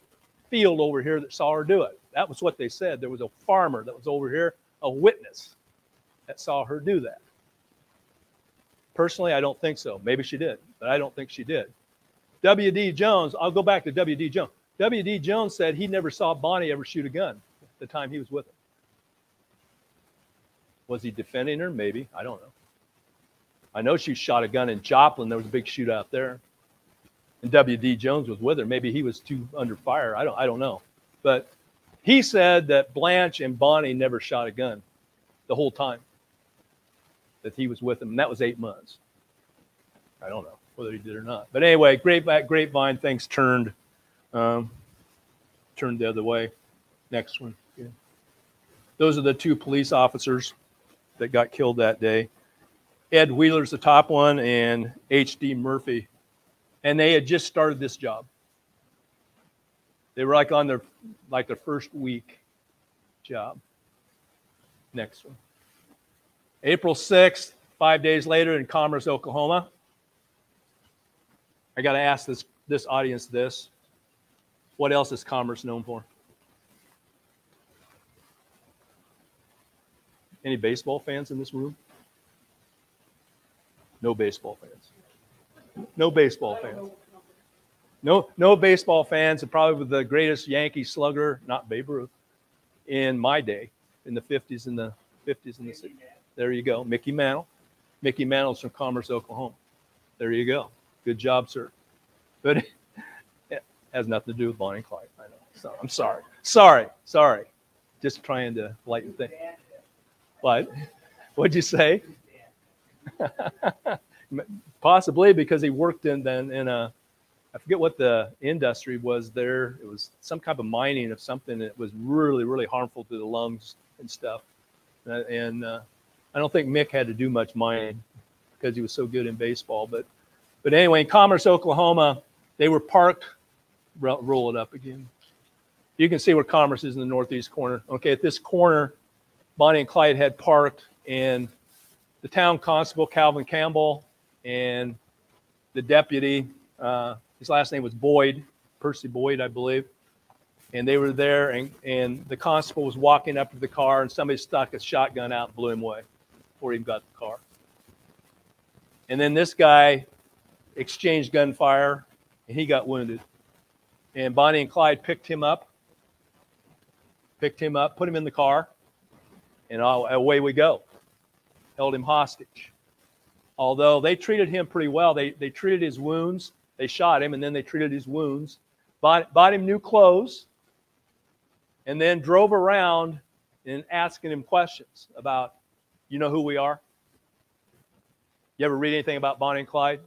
field over here that saw her do it. That was what they said. There was a farmer that was over here, a witness that saw her do that. Personally, I don't think so. Maybe she did, but I don't think she did. W.D. Jones, I'll go back to W.D. Jones. W.D. Jones said he never saw Bonnie ever shoot a gun the time he was with her. Was he defending her? Maybe. I don't know. I know she shot a gun in Joplin. There was a big shootout there. And W.D. Jones was with her. Maybe he was too under fire. I don't know. But he said that Blanche and Bonnie never shot a gun the whole time that he was with them. And that was 8 months. I don't know whether he did or not. But anyway, Grapevine, things turned the other way. Next one. Yeah. Those are the 2 police officers that got killed that day. Ed Wheeler's the top one, and H.D. Murphy. And they had just started this job. They were like on their first week job. Next one. April 6th, 5 days later in Commerce, Oklahoma. I got to ask this audience this. What else is Commerce known for? Any baseball fans in this room? No baseball fans. No baseball fans. No baseball fans, and probably the greatest Yankee slugger, not Babe Ruth, in my day, in the 50s and the 60s. There you go, Mickey Mantle. Mickey Mantle's from Commerce, Oklahoma. There you go. Good job, sir. But it has nothing to do with Bonnie and Clyde. I know. So I'm sorry. Sorry. Just trying to lighten things. What? What'd you say? Possibly because he worked in a, I forget what the industry was there. It was some kind of mining of something that was really, really harmful to the lungs and stuff. And I don't think Mick had to do much mining because he was so good in baseball. But anyway, in Commerce, Oklahoma, they were parked. Roll it up again. You can see where Commerce is in the northeast corner. Okay, at this corner, Bonnie and Clyde had parked, and the town constable, Calvin Campbell, and the deputy, his last name was Boyd, Percy Boyd, I believe. And they were there, and the constable was walking up to the car, and somebody stuck a shotgun out and blew him away before he even got the car. And then this guy exchanged gunfire, and he got wounded. And Bonnie and Clyde picked him up, put him in the car, and away we go. Held him hostage. Although they treated him pretty well. They treated his wounds. They shot him, and then they treated his wounds. Bought him new clothes, and then drove around and asking him questions about, you know who we are? You ever read anything about Bonnie and Clyde?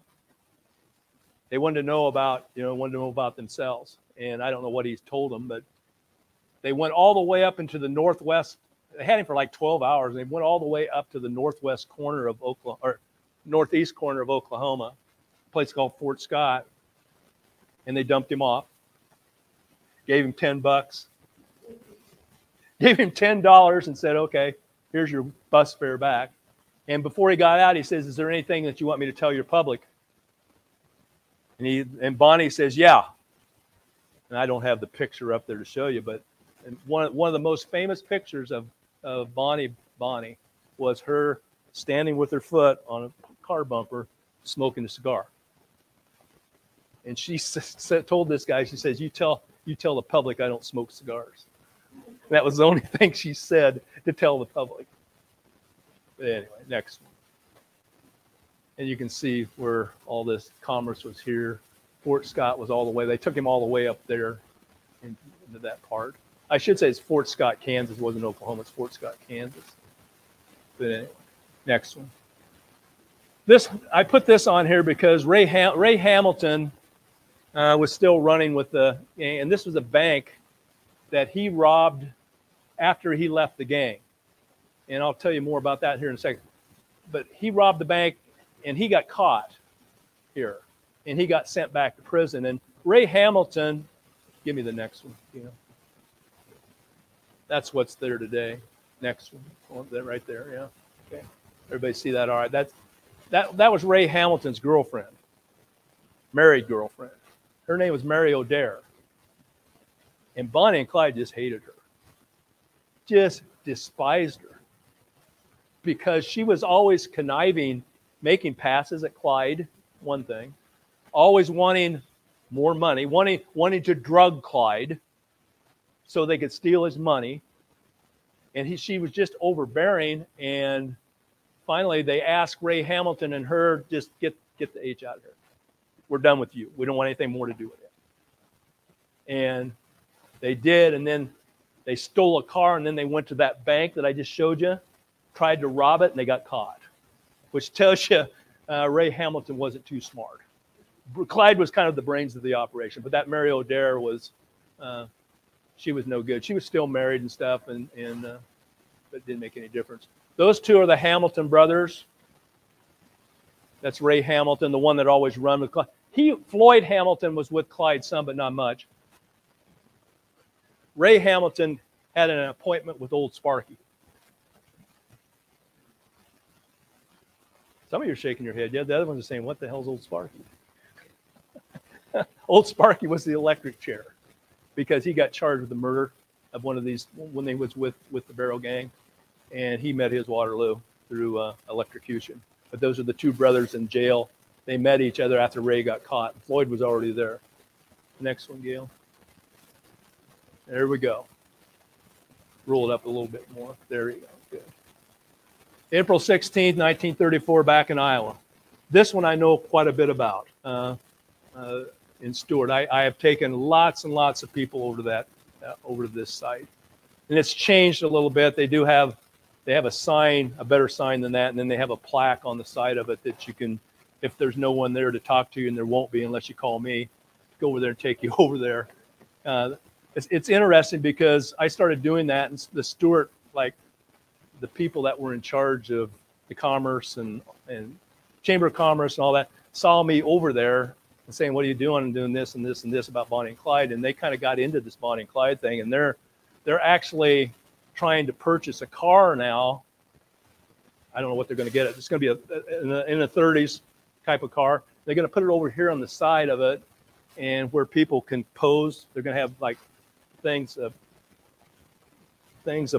They wanted to know about themselves. And I don't know what he's told them, but they went all the way up into the northwest. They had him for like 12 hours. And they went all the way up to the northwest corner of Oklahoma, or northeast corner of Oklahoma, a place called Fort Scott. And they dumped him off. Gave him $10. Gave him $10 and said, okay, here's your bus fare back. And before he got out, he says, is there anything that you want me to tell your public? And Bonnie says, yeah. And I don't have the picture up there to show you, but one of the most famous pictures of Bonnie was her standing with her foot on a car bumper, smoking a cigar. And she told this guy, she says, you tell the public I don't smoke cigars. And that was the only thing she said to tell the public. But anyway, next one. And you can see where all this Commerce was here. Fort Scott was all the way. They took him all the way up there into that part. I should say it's Fort Scott, Kansas. It wasn't Oklahoma. It's Fort Scott, Kansas. But anyway, next one. I put this on here because Ray Hamilton was still running with the gang. And this was a bank that he robbed after he left the gang. And I'll tell you more about that here in a second. But he robbed the bank, and he got caught here, and he got sent back to prison. And Ray Hamilton, give me the next one. That's what's there today. Next one. Oh, that right there. Yeah. Okay. Everybody see that? All right. That was Ray Hamilton's girlfriend, married girlfriend. Her name was Mary O'Dare. And Bonnie and Clyde just hated her, just despised her, because she was always conniving, making passes at Clyde, one thing, always wanting more money, wanting to drug Clyde so they could steal his money. And she was just overbearing. And finally, they asked Ray Hamilton and her, just get the H out of here. We're done with you. We don't want anything more to do with it. And they did. And then they stole a car. And then they went to that bank that I just showed you, tried to rob it, and they got caught, which tells you Ray Hamilton wasn't too smart. Clyde was kind of the brains of the operation, but that Mary O'Dare was, she was no good. She was still married and stuff, but it didn't make any difference. Those two are the Hamilton brothers. That's Ray Hamilton, the one that always run with Clyde. Floyd Hamilton was with Clyde some, but not much. Ray Hamilton had an appointment with old Sparky. Some of you are shaking your head. Yeah, the other ones are saying, what the hell's old Sparky? Old Sparky was the electric chair, because he got charged with the murder of one of these when they was with the Barrow gang, and he met his Waterloo through electrocution. But those are the two brothers in jail. They met each other after Ray got caught. Floyd was already there. Next one, Gail. There we go. Roll it up a little bit more. There you go. Good. April 16th, 1934, back in Iowa. This one I know quite a bit about. In Stewart, I have taken lots and lots of people over to this site, and it's changed a little bit. They have a sign, a better sign than that, and then they have a plaque on the side of it that you can, if there's no one there to talk to you, and there won't be unless you call me, go over there and take you over there. It's interesting because I started doing that, and the Stewart, like the people that were in charge of the commerce and Chamber of Commerce and all that, saw me over there and saying, what are you doing? And doing this and this and this about Bonnie and Clyde. And they kind of got into this Bonnie and Clyde thing. And they're actually trying to purchase a car now. I don't know what they're going to get. It's going to be in the 30s type of car. They're going to put it over here on the side of it, and where people can pose. They're going to have like things of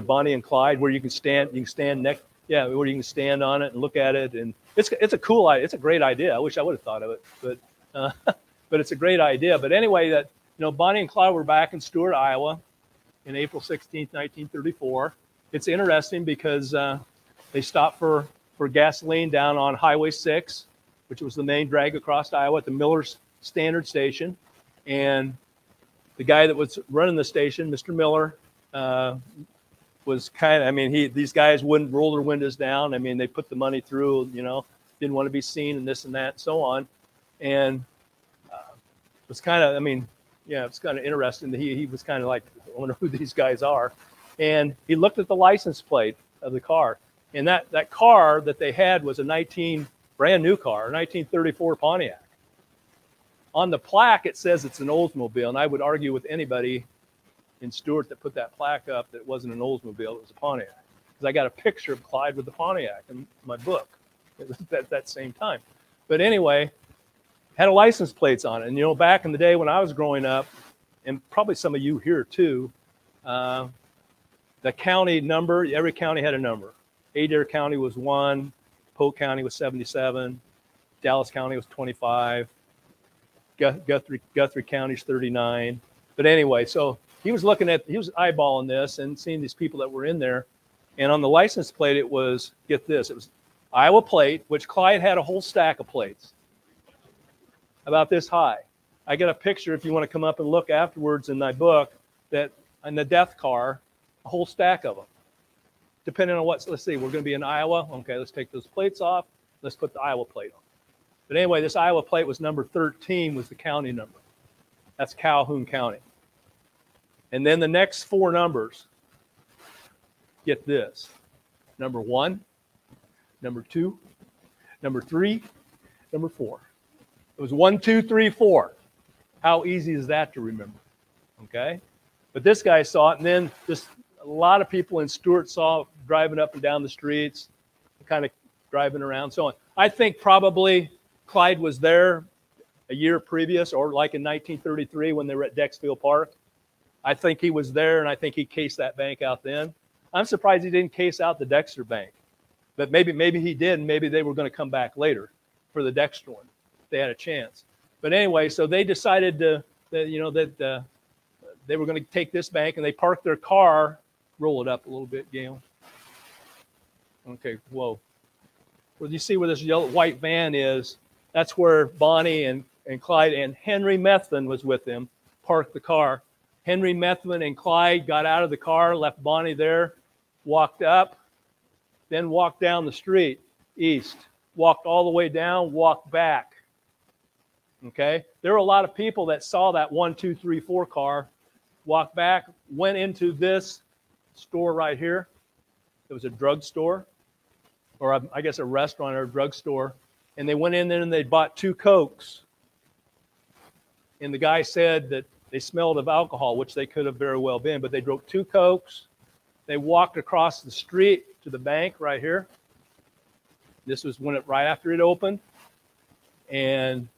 Bonnie and Clyde where you can stand next. Yeah, where you can stand on it and look at it. And it's a cool idea. It's a great idea. I wish I would have thought of it, but it's a great idea. But anyway, Bonnie and Clyde were back in Stewart, Iowa, in April 16th, 1934. It's interesting because they stopped for gasoline down on Highway 6, which was the main drag across Iowa, at the Miller's Standard Station. And the guy that was running the station, Mr. Miller, was kind of, these guys wouldn't roll their windows down. They put the money through, didn't want to be seen and this and that and so on. And it was kind of, it's kind of interesting that he was kind of like, I wonder who these guys are. And he looked at the license plate of the car. And that car that they had was a brand new car, a 1934 Pontiac. On the plaque, it says it's an Oldsmobile. And I would argue with anybody in Stewart that put that plaque up that it wasn't an Oldsmobile, it was a Pontiac. Because I got a picture of Clyde with the Pontiac in my book at that same time. But anyway, had a license plates on it. And, back in the day when I was growing up, and probably some of you here too, the county number, every county had a number. Adair County was 1, Polk County was 77, Dallas County was 25, Guthrie County's 39. But anyway, so he was eyeballing this and seeing these people that were in there. And on the license plate, it was, get this, it was Iowa plate, which Clyde had a whole stack of plates about this high. I got a picture, if you want to come up and look afterwards in my book, that in the death car, a whole stack of them. Depending on let's see, we're going to be in Iowa. Okay, let's take those plates off. Let's put the Iowa plate on. But anyway, this Iowa plate was number 13, was the county number. That's Calhoun County. And then the next 4 numbers, get this, number 1, number 2, number 3, number 4. It was 1, 2, 3, 4. How easy is that to remember? Okay? But this guy saw it, and then a lot of people in Stuart saw driving up and down the streets, kind of driving around, so on. I think probably Clyde was there a year previous, or like in 1933 when they were at Dexfield Park. I think he was there, and I think he cased that bank out then. I'm surprised he didn't case out the Dexter bank, but maybe he did, and maybe they were going to come back later for the Dexter one. They had a chance. But anyway, so they decided that they were going to take this bank, and they parked their car. Roll it up a little bit, Gail. Okay, whoa. Well, you see where this yellow white van is? That's where Bonnie and Clyde and Henry Methvin was with them, parked the car. Henry Methvin and Clyde got out of the car, left Bonnie there, walked up, then walked down the street east, walked all the way down, walked back. Okay? There were a lot of people that saw that 1, 2, 3, 4 car, walked back, went into this store right here. It was a drugstore, or I guess a restaurant or a drugstore. And they went in there and they bought 2 Cokes. And the guy said that they smelled of alcohol, which they could have very well been, but they drove 2 Cokes. They walked across the street to the bank right here. This was right after it opened. And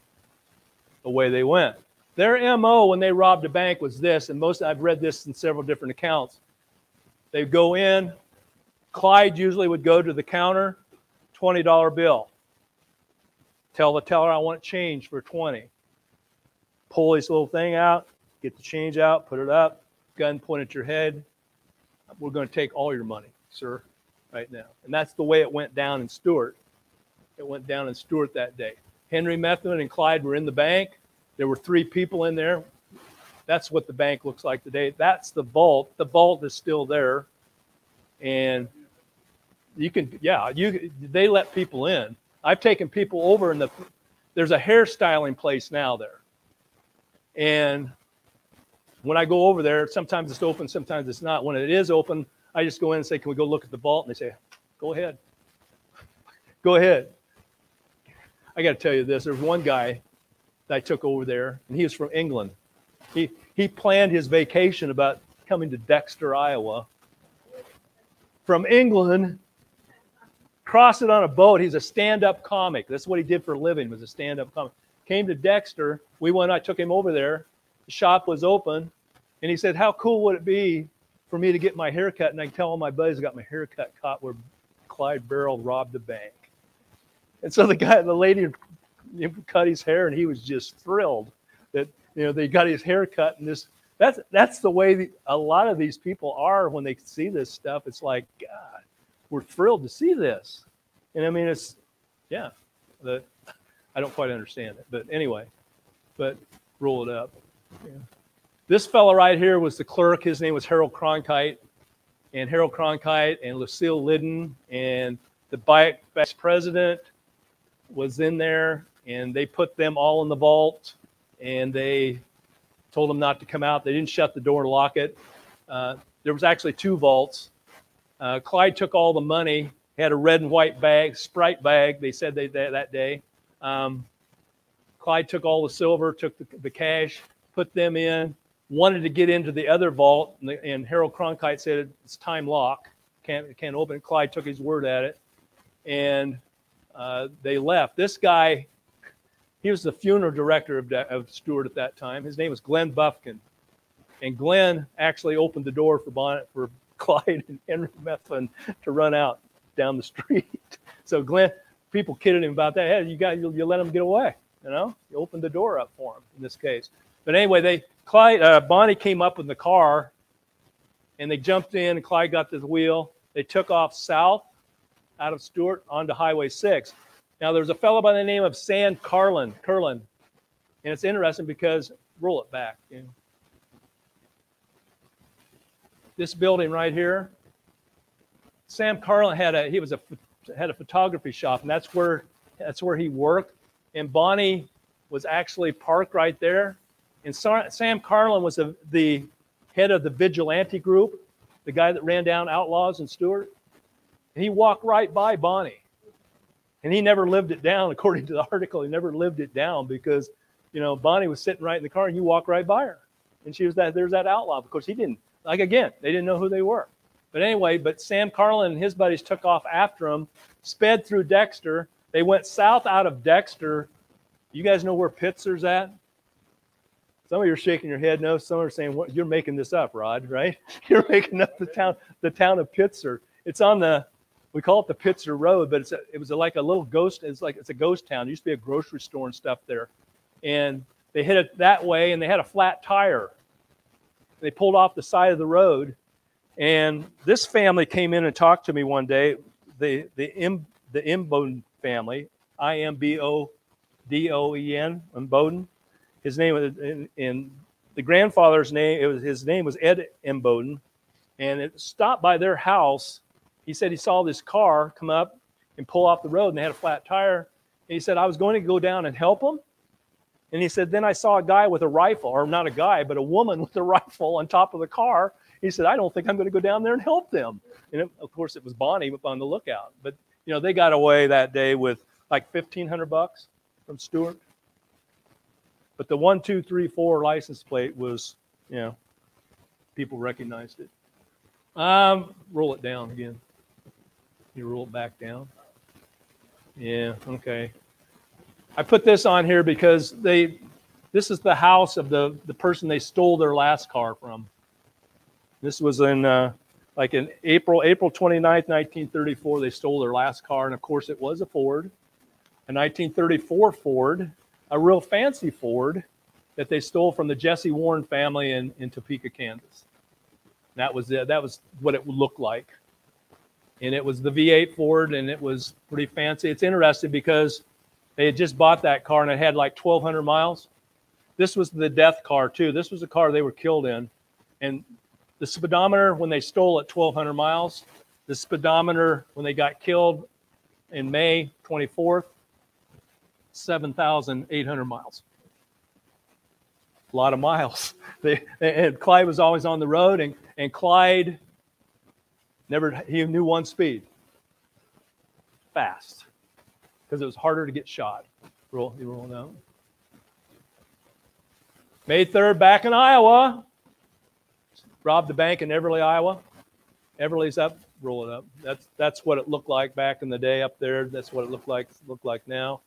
away they went. Their MO when they robbed a bank was this, and I've read this in several different accounts. They'd go in, Clyde usually would go to the counter, $20 bill. Tell the teller I want change for 20. Pull this little thing out, get the change out, put it up, gun pointed at your head. We're going to take all your money, sir, right now. And that's the way it went down in Stuart. It went down in Stuart that day. Henry Methvin and Clyde were in the bank. There were 3 people in there. That's what the bank looks like today. That's the vault. The vault is still there. And you can, they let people in. I've taken people over, and there's a hairstyling place now there. And when I go over there, sometimes it's open, sometimes it's not. When it is open, I just go in and say, can we go look at the vault? And they say, go ahead. Go ahead. I got to tell you this. There's one guy that I took over there, and he was from England. He planned his vacation about coming to Dexter, Iowa, from England, crossed it on a boat. He's a stand-up comic. That's what he did for a living, was a stand-up comic. Came to Dexter. I took him over there. The shop was open, and he said, how cool would it be for me to get my hair cut? And I tell all my buddies I got my hair cut where Clyde Barrow robbed the bank. And so the lady cut his hair, and he was just thrilled that they got his hair cut. And that's the way a lot of these people are when they see this stuff. It's like, God, we're thrilled to see this. And I mean, I don't quite understand it, but anyway, roll it up. Yeah. This fellow right here was the clerk. His name was Harold Cronkite, and Harold Cronkite and Lucille Liddon and the vice president was in there, and they put them all in the vault, and they told them not to come out. They didn't shut the door and lock it. There was actually 2 vaults. Clyde took all the money, had a red and white bag, Sprite bag, they said that day. Clyde took all the silver, took the cash, put them in, wanted to get into the other vault, and Harold Cronkite said it's time lock, can't open it. Clyde took his word at it, and they left. This guy, he was the funeral director of Stuart at that time. His name was Glenn Buffkin, and Glenn actually opened the door for Clyde and Henry Methvin to run out down the street. So Glenn, people kidded him about that. Hey, you let him get away. You opened the door up for him in this case. But anyway, Bonnie came up in the car, and they jumped in, and Clyde got to the wheel. They took off south out of Stuart onto Highway 6. Now, there's a fellow by the name of Sam Carlin, and it's interesting because, roll it back. This building right here, Sam Carlin had a photography shop, and that's where he worked. And Bonnie was actually parked right there. And Sam Carlin was the head of the vigilante group, the guy that ran down outlaws in Stuart. And he walked right by Bonnie. And he never lived it down, according to the article. He never lived it down because, Bonnie was sitting right in the car, and you walk right by her. And there's that outlaw. Because he didn't, they didn't know who they were. But anyway, but Sam Carlin and his buddies took off after him, sped through Dexter. They went south out of Dexter. You guys know where Pitzer's at? Some of you are shaking your head no. Some are saying, "What? You're making this up, Rod, right? You're making up the town of Pitzer." It's on the, we call it the Pitzer Road, but it was like a little ghost. It's a ghost town. There used to be a grocery store and stuff there, and they hit it that way, and they had a flat tire. They pulled off the side of the road, and this family came in and talked to me one day. The Imboden family, Imboden, Imboden. His name was, in the grandfather's name, his name was Ed Imboden, and it stopped by their house. He said he saw this car come up and pull off the road, and they had a flat tire. And he said, I was going to go down and help them. And he said, then I saw a guy with a rifle, or not a guy, but a woman with a rifle on top of the car. He said, I don't think I'm going to go down there and help them. And of course, it was Bonnie on the lookout. But, you know, they got away that day with like $1,500 from Stewart. But the 1234 license plate was, you know, people recognized it. Roll it down again. You roll it back down. Yeah, okay. I put this on here because this is the house of the person they stole their last car from. This was in like in April 29th, 1934, they stole their last car, and of course it was a Ford, a 1934 Ford, a real fancy Ford that they stole from the Jesse Warren family in Topeka, Kansas. That was it. That was what it looked like. And it was the V8 Ford, and it was pretty fancy. It's interesting because they had just bought that car, and it had like 1,200 miles. This was the death car, too. This was the car they were killed in. And the speedometer, when they stole it 1,200 miles, the speedometer, when they got killed in May 24th, 7,800 miles. A lot of miles. And Clyde was always on the road, and Clyde he knew one speed. Fast. Because it was harder to get shot. You roll it out. May 3rd, back in Iowa. Robbed the bank in Everly, Iowa. Everly's up, roll it up. That's what it looked like back in the day up there. That's what it looked like now.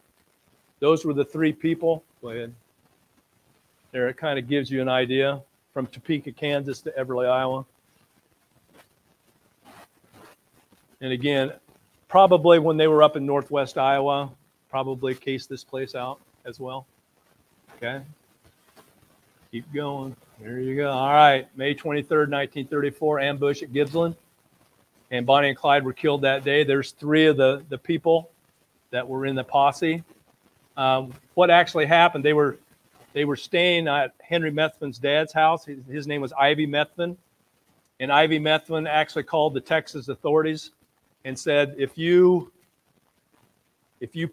Those were the three people. Go ahead. There, it kind of gives you an idea from Topeka, Kansas to Everly, Iowa. And again, probably when they were up in northwest Iowa, probably cased this place out as well. Okay. Keep going. There you go. All right. May 23rd, 1934, ambush at Gibbsland. And Bonnie and Clyde were killed that day. There's three of the people that were in the posse. What actually happened, they were staying at Henry Methvin's dad's house. His name was Ivy Methvin. And Ivy Methvin actually called the Texas authorities and said, if you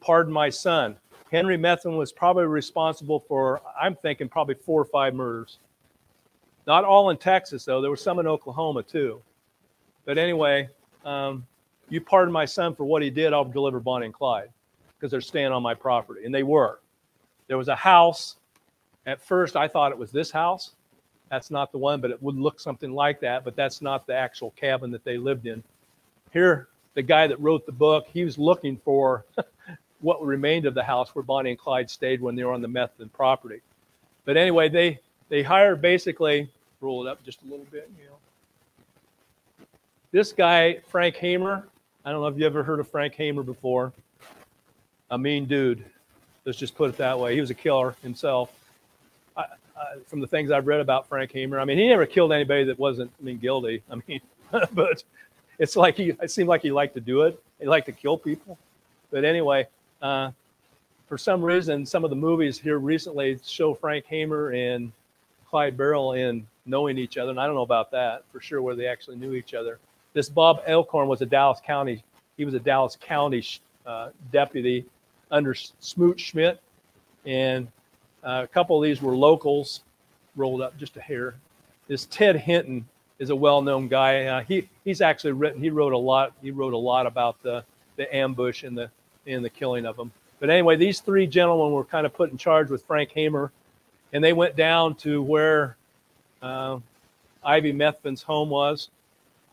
pardon my son. Henry Methvin was probably responsible for, I'm thinking, probably 4 or 5 murders. Not all in Texas, though. There were some in Oklahoma, too. But anyway, you pardon my son for what he did, I'll deliver Bonnie and Clyde, because they're staying on my property. And they were. There was a house. At first, I thought it was this house. That's not the one, but it would look something like that. But that's not the actual cabin that they lived in. Here, the guy that wrote the book, he was looking for what remained of the house where Bonnie and Clyde stayed when they were on the Methvin property. But anyway, they hired basically, roll it up just a little bit, you know. This guy, Frank Hamer, I don't know if you ever heard of Frank Hamer before. A mean dude. Let's just put it that way. He was a killer himself. From the things I've read about Frank Hamer, I mean, he never killed anybody that wasn't, guilty. I mean, but it's like it seemed like he liked to do it. He liked to kill people. But anyway, for some reason, some of the movies here recently show Frank Hamer and Clyde Barrow in knowing each other. And I don't know about that for sure, where they actually knew each other. This Bob Elkhorn was a Dallas County. He was a Dallas County deputy under Smoot Schmidt. And a couple of these were locals, rolled up just a hair. This Ted Hinton is a well-known guy. He's actually written. He wrote a lot about the ambush and the killing of them. But anyway, these three gentlemen were kind of put in charge with Frank Hamer, and they went down to where Ivy Methvin's home was,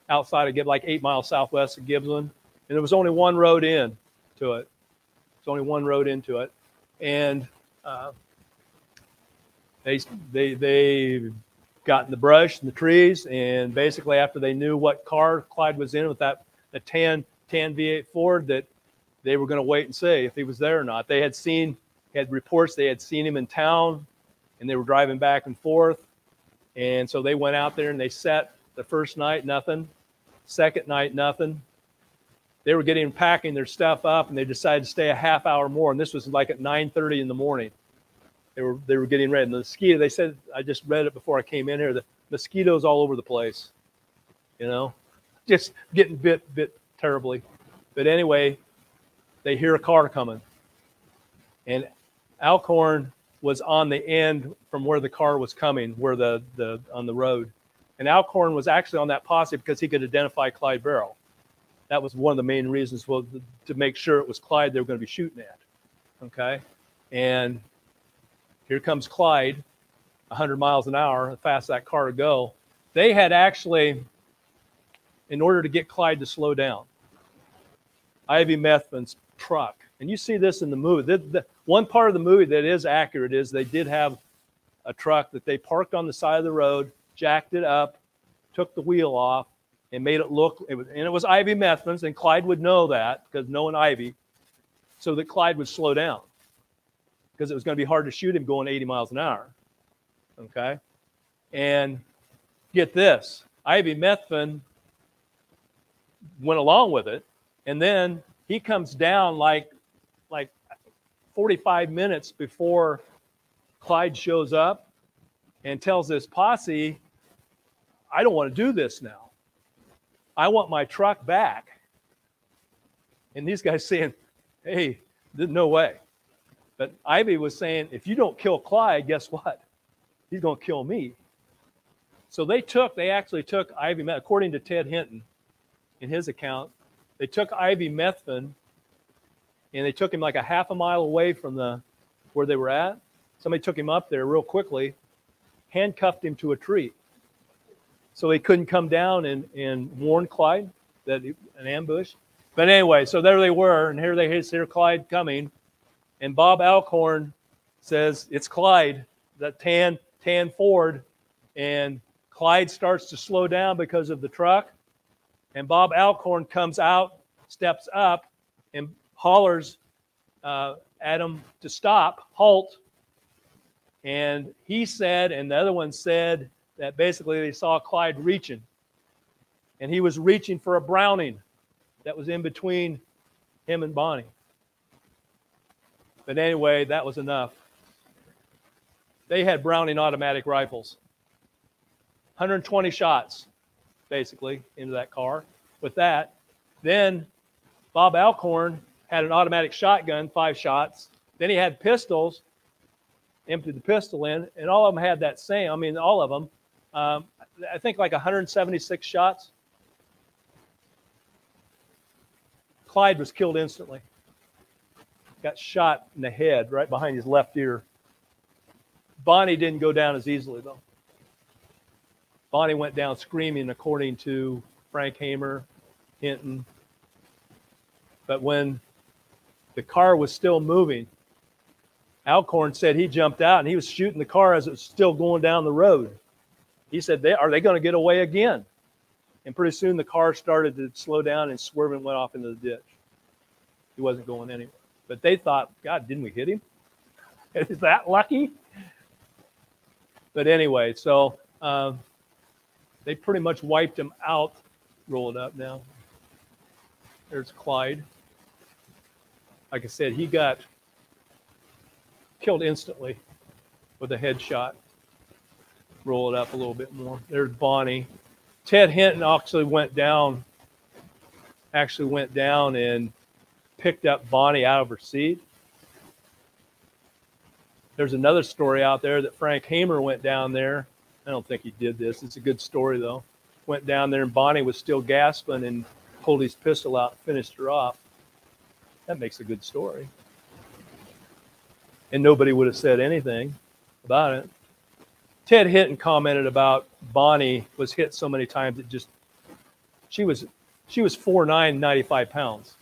outside of Gibbs, like 8 miles southwest of Gibbsland. And there was only one road in to it. There's only one road into it. And they got in the brush and the trees, and basically after they knew what car Clyde was in with the tan V8 Ford, that they were going to wait and see if he was there or not. They had reports they had seen him in town, and they were driving back and forth. And so they went out there and they sat the first night, nothing. Second night, nothing. They were packing their stuff up, and they decided to stay a half hour more. And this was like at 9:30 in the morning. They were getting ready. And the mosquito, they said, I just read it before I came in here, the mosquitoes all over the place, just getting bit terribly. But anyway, they hear a car coming. And Alcorn was on the end from where the car was coming, where on the road. And Alcorn was actually on that posse because he could identify Clyde Barrow. That was one of the main reasons, to make sure it was Clyde they were going to be shooting at. Okay? And here comes Clyde, 100 miles an hour, how fast that car would go. They had actually, in order to get Clyde to slow down, Ivy Methvin's truck, and you see this in the movie. The one part of the movie that is accurate is they did have a truck that they parked on the side of the road, jacked it up, took the wheel off, and made it look, and it was Ivy Methvin's, and Clyde would know that, because knowing Ivy, so that Clyde would slow down, because it was going to be hard to shoot him going 80 miles an hour. Okay? And get this, Ivy Methvin went along with it, and then he comes down like 45 minutes before Clyde shows up and tells this posse, I don't want to do this now. I want my truck back. And these guys saying, hey, there's no way. But Ivy was saying, if you don't kill Clyde, guess what? He's going to kill me. So they actually took Ivy, according to Ted Hinton, in his account, they took Ivy Methvin, and they took him like a half a mile away from where they were at. Somebody took him up there real quickly, handcuffed him to a tree. So he couldn't come down and warn Clyde that an ambush. But anyway, so there they were, and here they hear Clyde coming. And Bob Alcorn says, it's Clyde, that tan Ford. And Clyde starts to slow down because of the truck. And Bob Alcorn comes out, steps up, and hollers at him to stop, halt. And he said, and the other one said, that basically they saw Clyde reaching. And he was reaching for a Browning that was in between him and Bonnie. But anyway, that was enough. They had Browning automatic rifles. 120 shots, basically, into that car. With that, then Bob Alcorn had an automatic shotgun, 5 shots. Then he had pistols, emptied the pistol in, and all of them had that same, all of them. I think like 176 shots. Clyde was killed instantly. Got shot in the head right behind his left ear. Bonnie didn't go down as easily, though. Bonnie went down screaming, according to Frank Hamer, Hinton. But when the car was still moving, Alcorn said he jumped out and he was shooting the car as it was still going down the road. He said, are they going to get away again? And pretty soon the car started to slow down and swerve and went off into the ditch. He wasn't going anywhere. But they thought, God, didn't we hit him? Is that lucky? But anyway, so they pretty much wiped him out. Roll it up now. There's Clyde. Like I said, he got killed instantly with a headshot. Roll it up a little bit more. There's Bonnie. Ted Hinton actually went down and picked up Bonnie out of her seat. There's another story out there that Frank Hamer went down there. I don't think he did this. It's a good story, though. Went down there, and Bonnie was still gasping and pulled his pistol out and finished her off. That makes a good story. And nobody would have said anything about it. Ted Hinton commented about Bonnie was hit so many times it just She was 4'9", 95 pounds.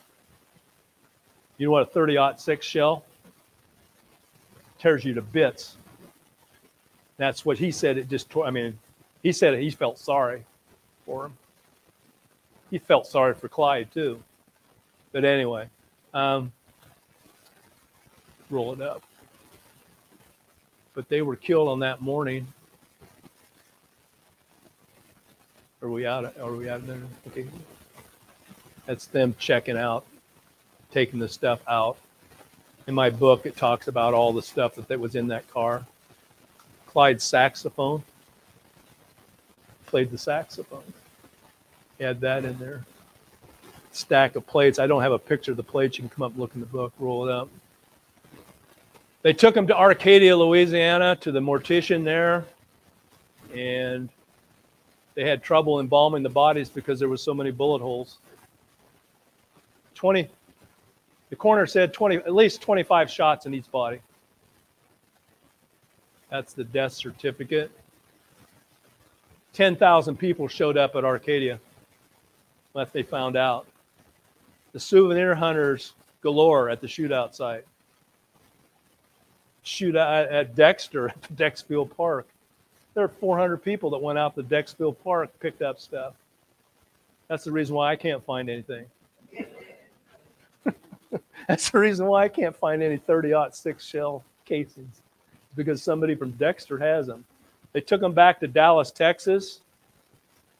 You know what a 30-06 shell? Tears you to bits. That's what he said. It just tore. I mean, he said he felt sorry for him. He felt sorry for Clyde too. But anyway, roll it up. But they were killed on that morning. Are we out there? Okay. That's them checking out, taking the stuff out. In my book, it talks about all the stuff that was in that car. Clyde's saxophone. Played the saxophone. Add that in there. Stack of plates. I don't have a picture of the plates. You can come up and look in the book, roll it up. They took him to Arcadia, Louisiana, to the mortician there. And they had trouble embalming the bodies because there were so many bullet holes. The coroner said at least 25 shots in each body. That's the death certificate. 10,000 people showed up at Arcadia. What they found out. The souvenir hunters galore at the shootout site. Shootout at Dexter, at the Dexfield Park. There are 400 people that went out to Dexfield Park, picked up stuff. That's the reason why I can't find anything. That's the reason why I can't find any 30-06 shell casings, because somebody from Dexter has them. They took them back to Dallas, Texas.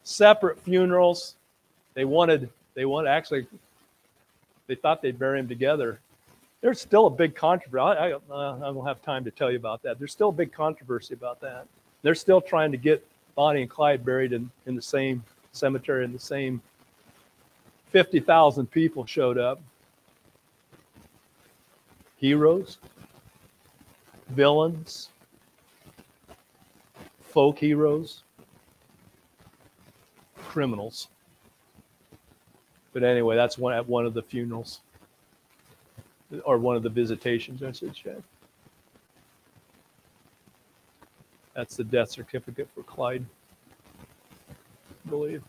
Separate funerals. They thought they'd bury them together. There's still a big controversy. I don't have time to tell you about that. There's still a big controversy about that. They're still trying to get Bonnie and Clyde buried in the same cemetery, in the same 50,000 people showed up. Heroes, villains, folk heroes, criminals. But anyway, that's at one of the funerals, or one of the visitations, I should say. That's the death certificate for Clyde, I believe.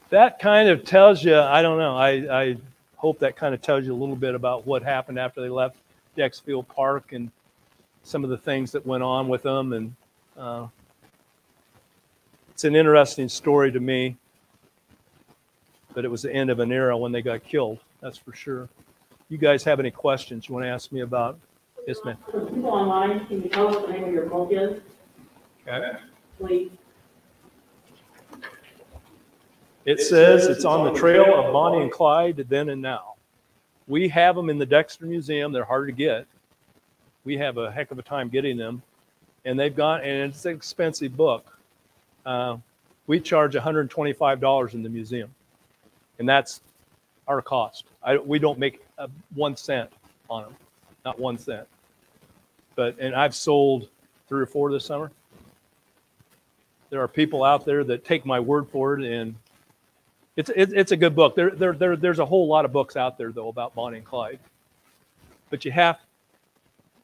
That kind of tells you, I don't know, I hope that kind of tells you a little bit about what happened after they left Dexfield Park and some of the things that went on with them. And it's an interesting story to me, but it was the end of an era when they got killed, that's for sure. You guys have any questions you want to ask me about? Yes, ma'am. For people online, can you tell us what the name of your book is? Okay. Please. It says it's on the trail of Bonnie and Clyde, then and now. We have them in the Dexter Museum. They're hard to get. We have a heck of a time getting them. And they've gone, and it's an expensive book. We charge $125 in the museum. And that's our cost. We don't make 1 cent on them. Not 1 cent. And I've sold 3 or 4 this summer. There are people out there that take my word for it, and it's a good book. There's a whole lot of books out there, though, about Bonnie and Clyde. But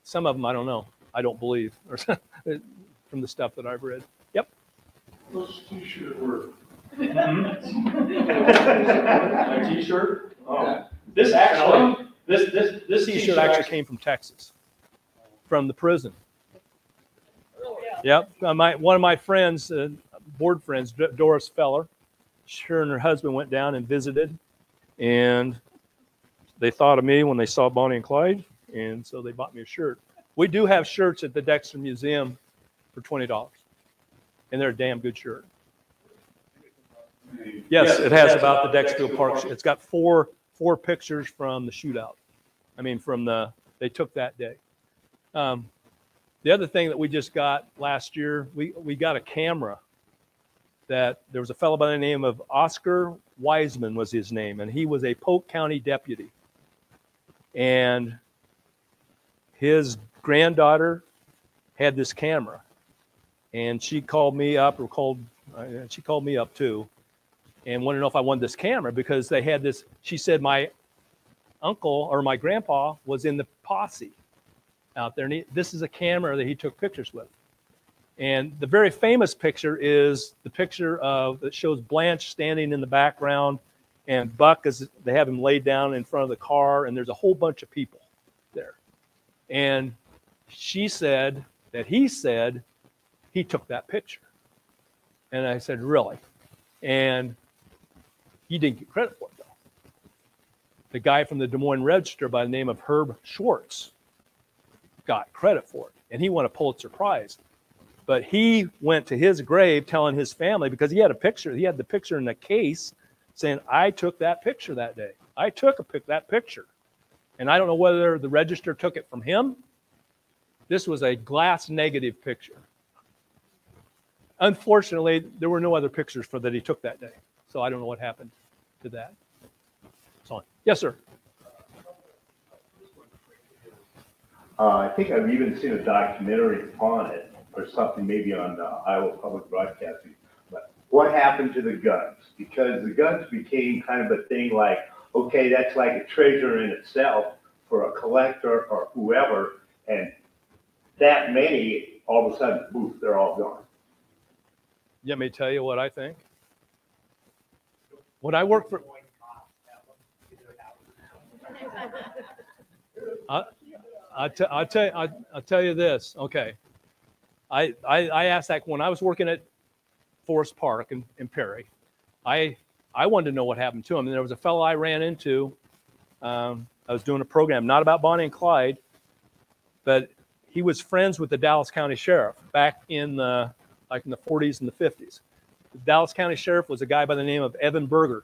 some of them, I don't know. I don't believe, or from the stuff that I've read. Yep. What's t-shirt worth? A t-shirt? Oh. This t-shirt actually came from Texas, from the prison. Yep. One of my friends, board friends, Doris Feller, she and her husband went down and visited, and they thought of me when they saw Bonnie and Clyde, and so they bought me a shirt. We do have shirts at the Dexter Museum for $20, and they're a damn good shirt. Yes, it has about the Dexfield Park. It's got four pictures from the shootout. I mean, they took that day. The other thing that we just got last year, we got a camera that there was a fellow by the name of Oscar Wiseman was his name, and he was a Polk County deputy. And his granddaughter had this camera, and she called me up, she called me up too, and wanted to know if I wanted this camera because they had this. She said my uncle or my grandpa was in the posse out there, and this is a camera that he took pictures with. And the very famous picture is the picture that shows Blanche standing in the background, and Buck, they have him laid down in front of the car, and there's a whole bunch of people there. And she said that he said he took that picture. And I said, really? And he didn't get credit for it, though. The guy from the Des Moines Register by the name of Herb Schwartz got credit for it, and he won a Pulitzer Prize. But he went to his grave telling his family, because he had a picture, he had the picture in a case saying, I took that picture that day. I took that picture. And I don't know whether the Register took it from him. This was a glass negative picture. Unfortunately, there were no other pictures that he took that day. So I don't know what happened to that. So, yes, sir. I think I've even seen a documentary on it or something, maybe on Iowa Public Broadcasting. But what happened to the guns? Because the guns became kind of a thing like, okay, that's like a treasure in itself for a collector or whoever, and that many, all of a sudden, poof, they're all gone. Let me tell you what I think. When I worked for... I'll tell you this. Okay. I asked that when I was working at Forest Park in Perry. I wanted to know what happened to him. And there was a fellow I ran into. I was doing a program, not about Bonnie and Clyde, but he was friends with the Dallas County Sheriff back in the 40s and the 50s. The Dallas County Sheriff was a guy by the name of Evan Berger.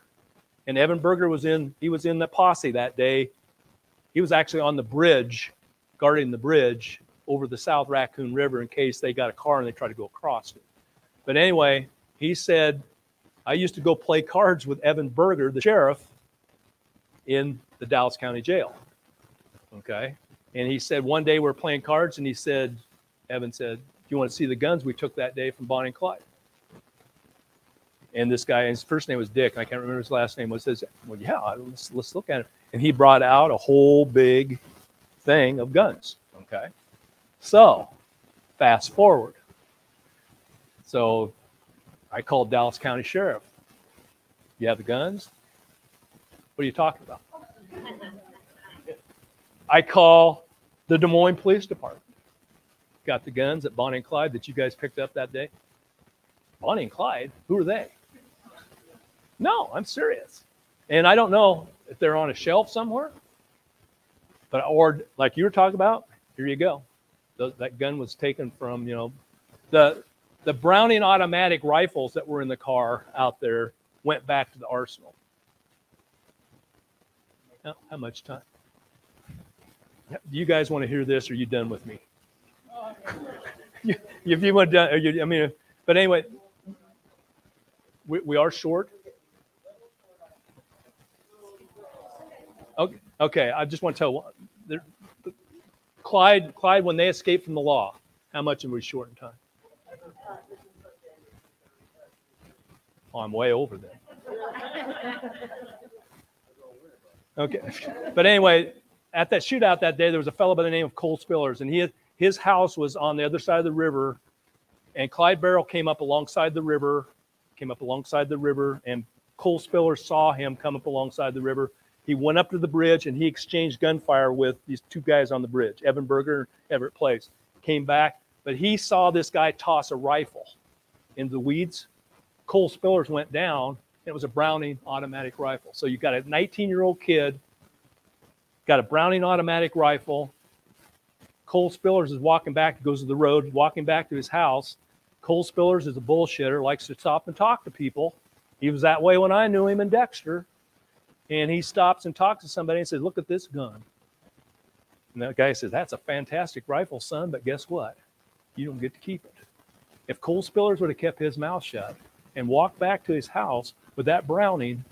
And Evan Berger was in the posse that day. He was actually on the bridge, guarding the bridge over the South Raccoon River in case they got a car and they tried to go across it. But anyway, he said, I used to go play cards with Evan Berger, the sheriff, in the Dallas County Jail. Okay? And he said, one day we're playing cards, and Evan said, do you want to see the guns we took that day from Bonnie and Clyde? And this guy, his first name was Dick, and I can't remember his last name, says, well, yeah, let's look at it. And he brought out a whole big thing of guns. Okay? So, fast forward. So, I called Dallas County Sheriff. You have the guns? What are you talking about? I call the Des Moines Police Department. Got the guns at Bonnie and Clyde that you guys picked up that day? Bonnie and Clyde? Who are they? No, I'm serious. And I don't know if they're on a shelf somewhere, or like you were talking about, here you go. That gun was taken from, the Browning automatic rifles that were in the car out there went back to the arsenal. Now, how much time? Do you guys want to hear this, or are you done with me? If you want done, but anyway, we are short. Okay. I just want to tell Clyde, when they escaped from the law, how much are we short in time? Oh, I'm way over then. Okay. But anyway, at that shootout that day, there was a fellow by the name of Cole Spillers, and his house was on the other side of the river, and Clyde Barrow came up alongside the river, and Cole Spillers saw him come up alongside the river. He went up to the bridge, and he exchanged gunfire with these two guys on the bridge, Evan Berger and Everett Place. Came back, but he saw this guy toss a rifle into the weeds. Cole Spillers went down, and it was a Browning automatic rifle. So you got a 19-year-old kid, got a Browning automatic rifle. Cole Spillers is walking back, goes to the road, walking back to his house. Cole Spillers is a bullshitter, likes to stop and talk to people. He was that way when I knew him in Dexter. And he stops and talks to somebody and says, look at this gun. And that guy says, that's a fantastic rifle, son, but guess what? You don't get to keep it. If Cole Spillers would have kept his mouth shut and walked back to his house with that Browning,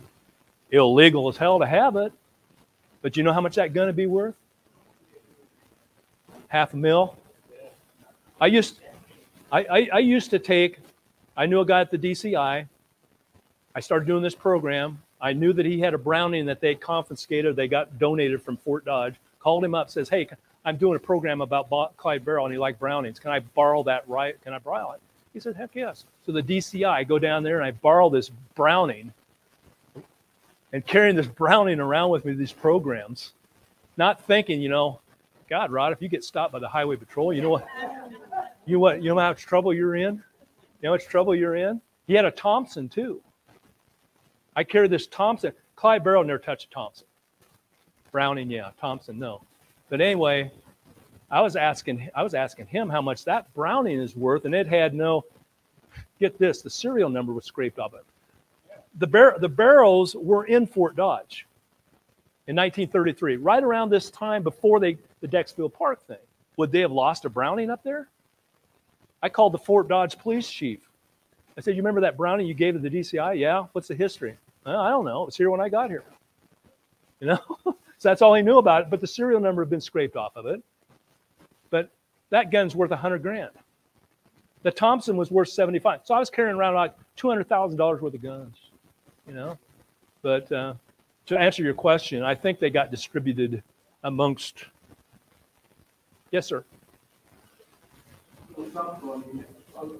illegal as hell to have it, but you know how much that gun would be worth? $500,000. I used to take, I knew a guy at the DCI. I started doing this program. I knew that he had a Browning that they confiscated. They got donated from Fort Dodge. Called him up, says, hey, I'm doing a program about Clyde Barrow and he liked Brownings. Can I borrow that right? Can I borrow it? He said, heck yes. So the DCI, I go down there and I borrow this Browning, and carrying this Browning around with me, these programs, not thinking, you know, God, Rod, if you get stopped by the highway patrol, you know how much trouble you're in? You know how much trouble you're in? He had a Thompson too. I carried this Thompson. Clyde Barrow never touched a Thompson. Browning, yeah. Thompson, no. But anyway, I was asking him how much that Browning is worth, and it had no, get this, the serial number was scraped off it. The Barrows were in Fort Dodge in 1933, right around this time before the Dexfield Park thing. Would they have lost a Browning up there? I called the Fort Dodge police chief. I said, you remember that Browning you gave to the DCI? Yeah. What's the history? I don't know. It was here when I got here. You know? So that's all he knew about it. But the serial number had been scraped off of it. But that gun's worth $100,000. The Thompson was worth $75,000. So I was carrying around like $200,000 worth of guns. You know? But to answer your question, I think they got distributed amongst. Yes, sir.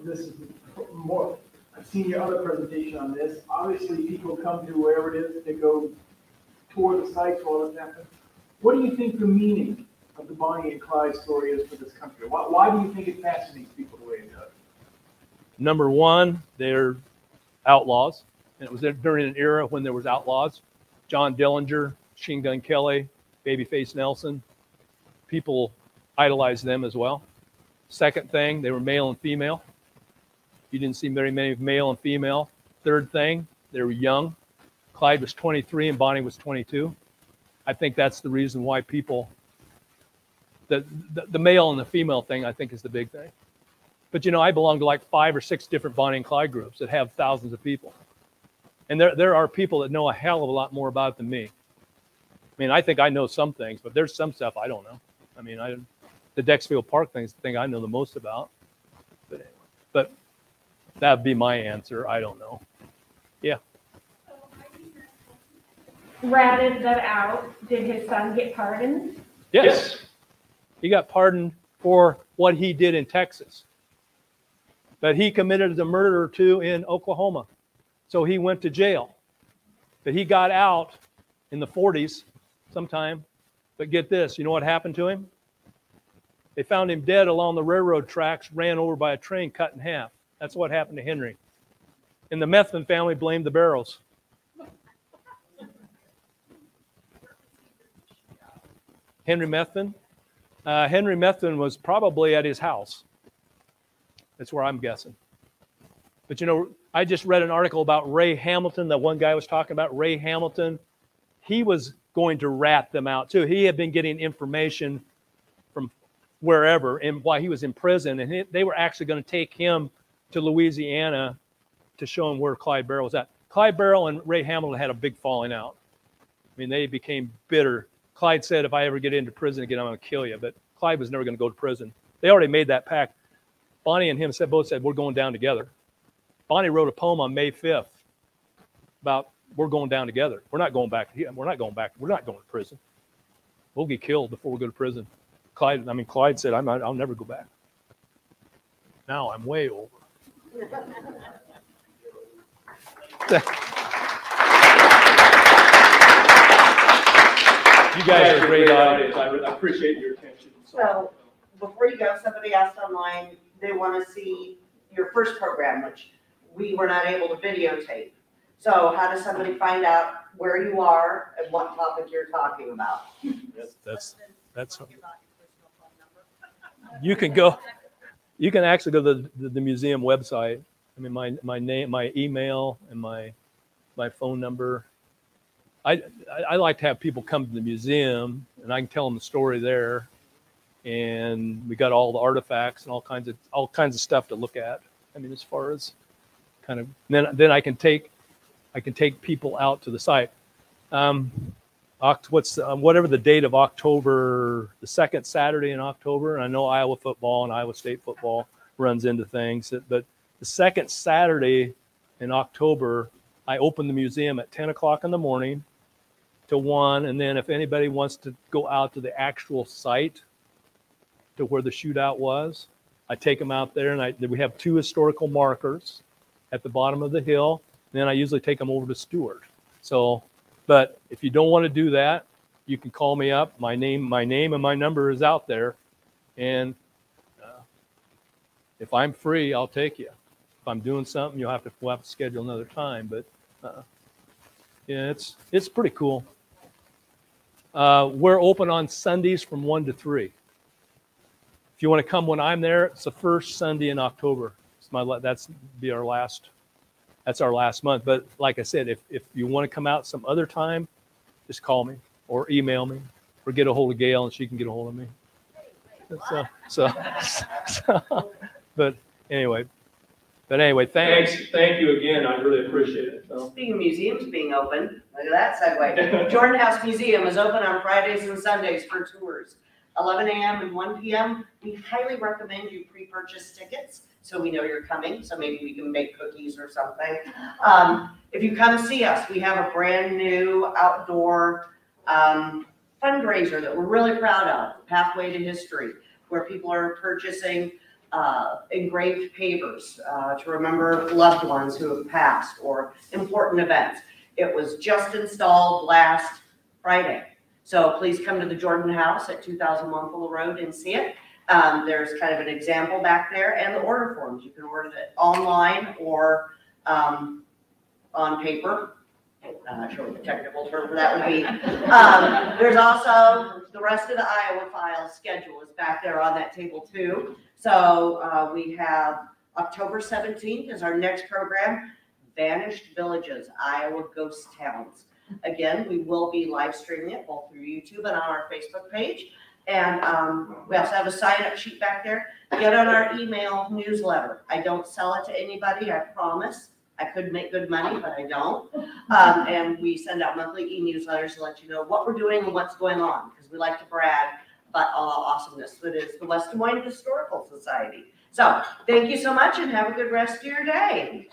This is more. I've seen your other presentation on this. Obviously, people come to wherever it is, they go toward the sites while it's happening. What do you think the meaning of the Bonnie and Clyde story is for this country? Why do you think it fascinates people the way it does? Number one, they're outlaws. And it was during an era when there was outlaws. John Dillinger, Machine Gun Kelly, Babyface Nelson. People idolized them as well. Second thing, they were male and female. You didn't see very many male and female. Third thing, they were young. Clyde was 23 and Bonnie was 22. I think that's the reason why people, the male and the female thing, I think is the big thing. But you know, I belong to like 5 or 6 different Bonnie and Clyde groups that have thousands of people. And there are people that know a hell of a lot more about it than me. I mean, I think I know some things, but there's some stuff I don't know. I mean, the Dexfield Park thing is the thing I know the most about. But that would be my answer. I don't know. Yeah. Ratted that out. Did his son get pardoned? Yes. He got pardoned for what he did in Texas. But he committed a murder or two in Oklahoma. So he went to jail. But he got out in the 40s sometime. But get this, you know what happened to him? They found him dead along the railroad tracks, ran over by a train, cut in half. That's what happened to Henry. And the Methvin family blamed the Barrows. Henry Methvin? Henry Methvin was probably at his house. That's where I'm guessing. But you know, I just read an article about Ray Hamilton, that one guy was talking about, Ray Hamilton. He was going to rat them out too. He had been getting information from wherever and while he was in prison, and they were actually going to take him to Louisiana to show him where Clyde Barrow was at. Clyde Barrow and Ray Hamilton had a big falling out. I mean, they became bitter. Clyde said, if I ever get into prison again, I'm going to kill you. But Clyde was never going to go to prison. They already made that pact. Bonnie and him both said, we're going down together. Bonnie wrote a poem on May 5th about, we're going down together. We're not going back. We're not going back. We're not going to prison. We'll get killed before we go to prison. Clyde said, I'll never go back. Now I'm way over. You guys are a great audience. I appreciate your attention. So before you go, somebody asked online, they want to see your first program, which we were not able to videotape. So how does somebody find out where you are and what topic you're talking about? That's you can actually go to the museum website. I mean, my name, my email, and my phone number. I like to have people come to the museum, and I can tell them the story there. And we got all the artifacts and all kinds of stuff to look at. I mean, as far as kind of then I can take people out to the site. Whatever the date of October, the second Saturday in October. And I know Iowa football and Iowa State football runs into things, but the second Saturday in October, I open the museum at 10 o'clock in the morning to 1. And then if anybody wants to go out to the actual site, to where the shootout was. I take them out there, and we have 2 historical markers at the bottom of the hill. And then I usually take them over to Stewart. So, but if you don't want to do that, you can call me up. My name and my number is out there. And if I'm free, I'll take you. If I'm doing something, we'll have to schedule another time. But yeah, it's pretty cool. We're open on Sundays from 1 to 3. If you want to come when I'm there, it's the first Sunday in October. That's our last month. But like I said, if you want to come out some other time, just call me or email me or get a hold of Gail and she can get a hold of me. But anyway, thanks. Thank you again. I really appreciate it. So. Speaking of museums being open, look at that segue. Jordan House Museum is open on Fridays and Sundays for tours, 11 a.m. and 1 p.m. We highly recommend you pre-purchase tickets so we know you're coming. So maybe we can make cookies or something. If you come see us, we have a brand new outdoor fundraiser that we're really proud of, Pathway to History, where people are purchasing engraved pavers to remember loved ones who have passed or important events. It was just installed last Friday. So please come to the Jordan House at 2001 Fuller Road and see it. There's kind of an example back there and the order forms. You can order it online or on paper. I'm not sure what the technical term for that would be. There's also the rest of the Iowa Files schedule is back there on that table too. So we have October 17th is our next program, Vanished Villages, Iowa Ghost Towns. Again, we will be live streaming it both through YouTube and on our Facebook page. And we also have a sign-up sheet back there. Get on our email newsletter. I don't sell it to anybody, I promise. I could make good money, but I don't. And we send out monthly e-newsletters to let you know what we're doing and what's going on, because we like to brag about all the awesomeness that is the West Des Moines Historical Society. So thank you so much and have a good rest of your day.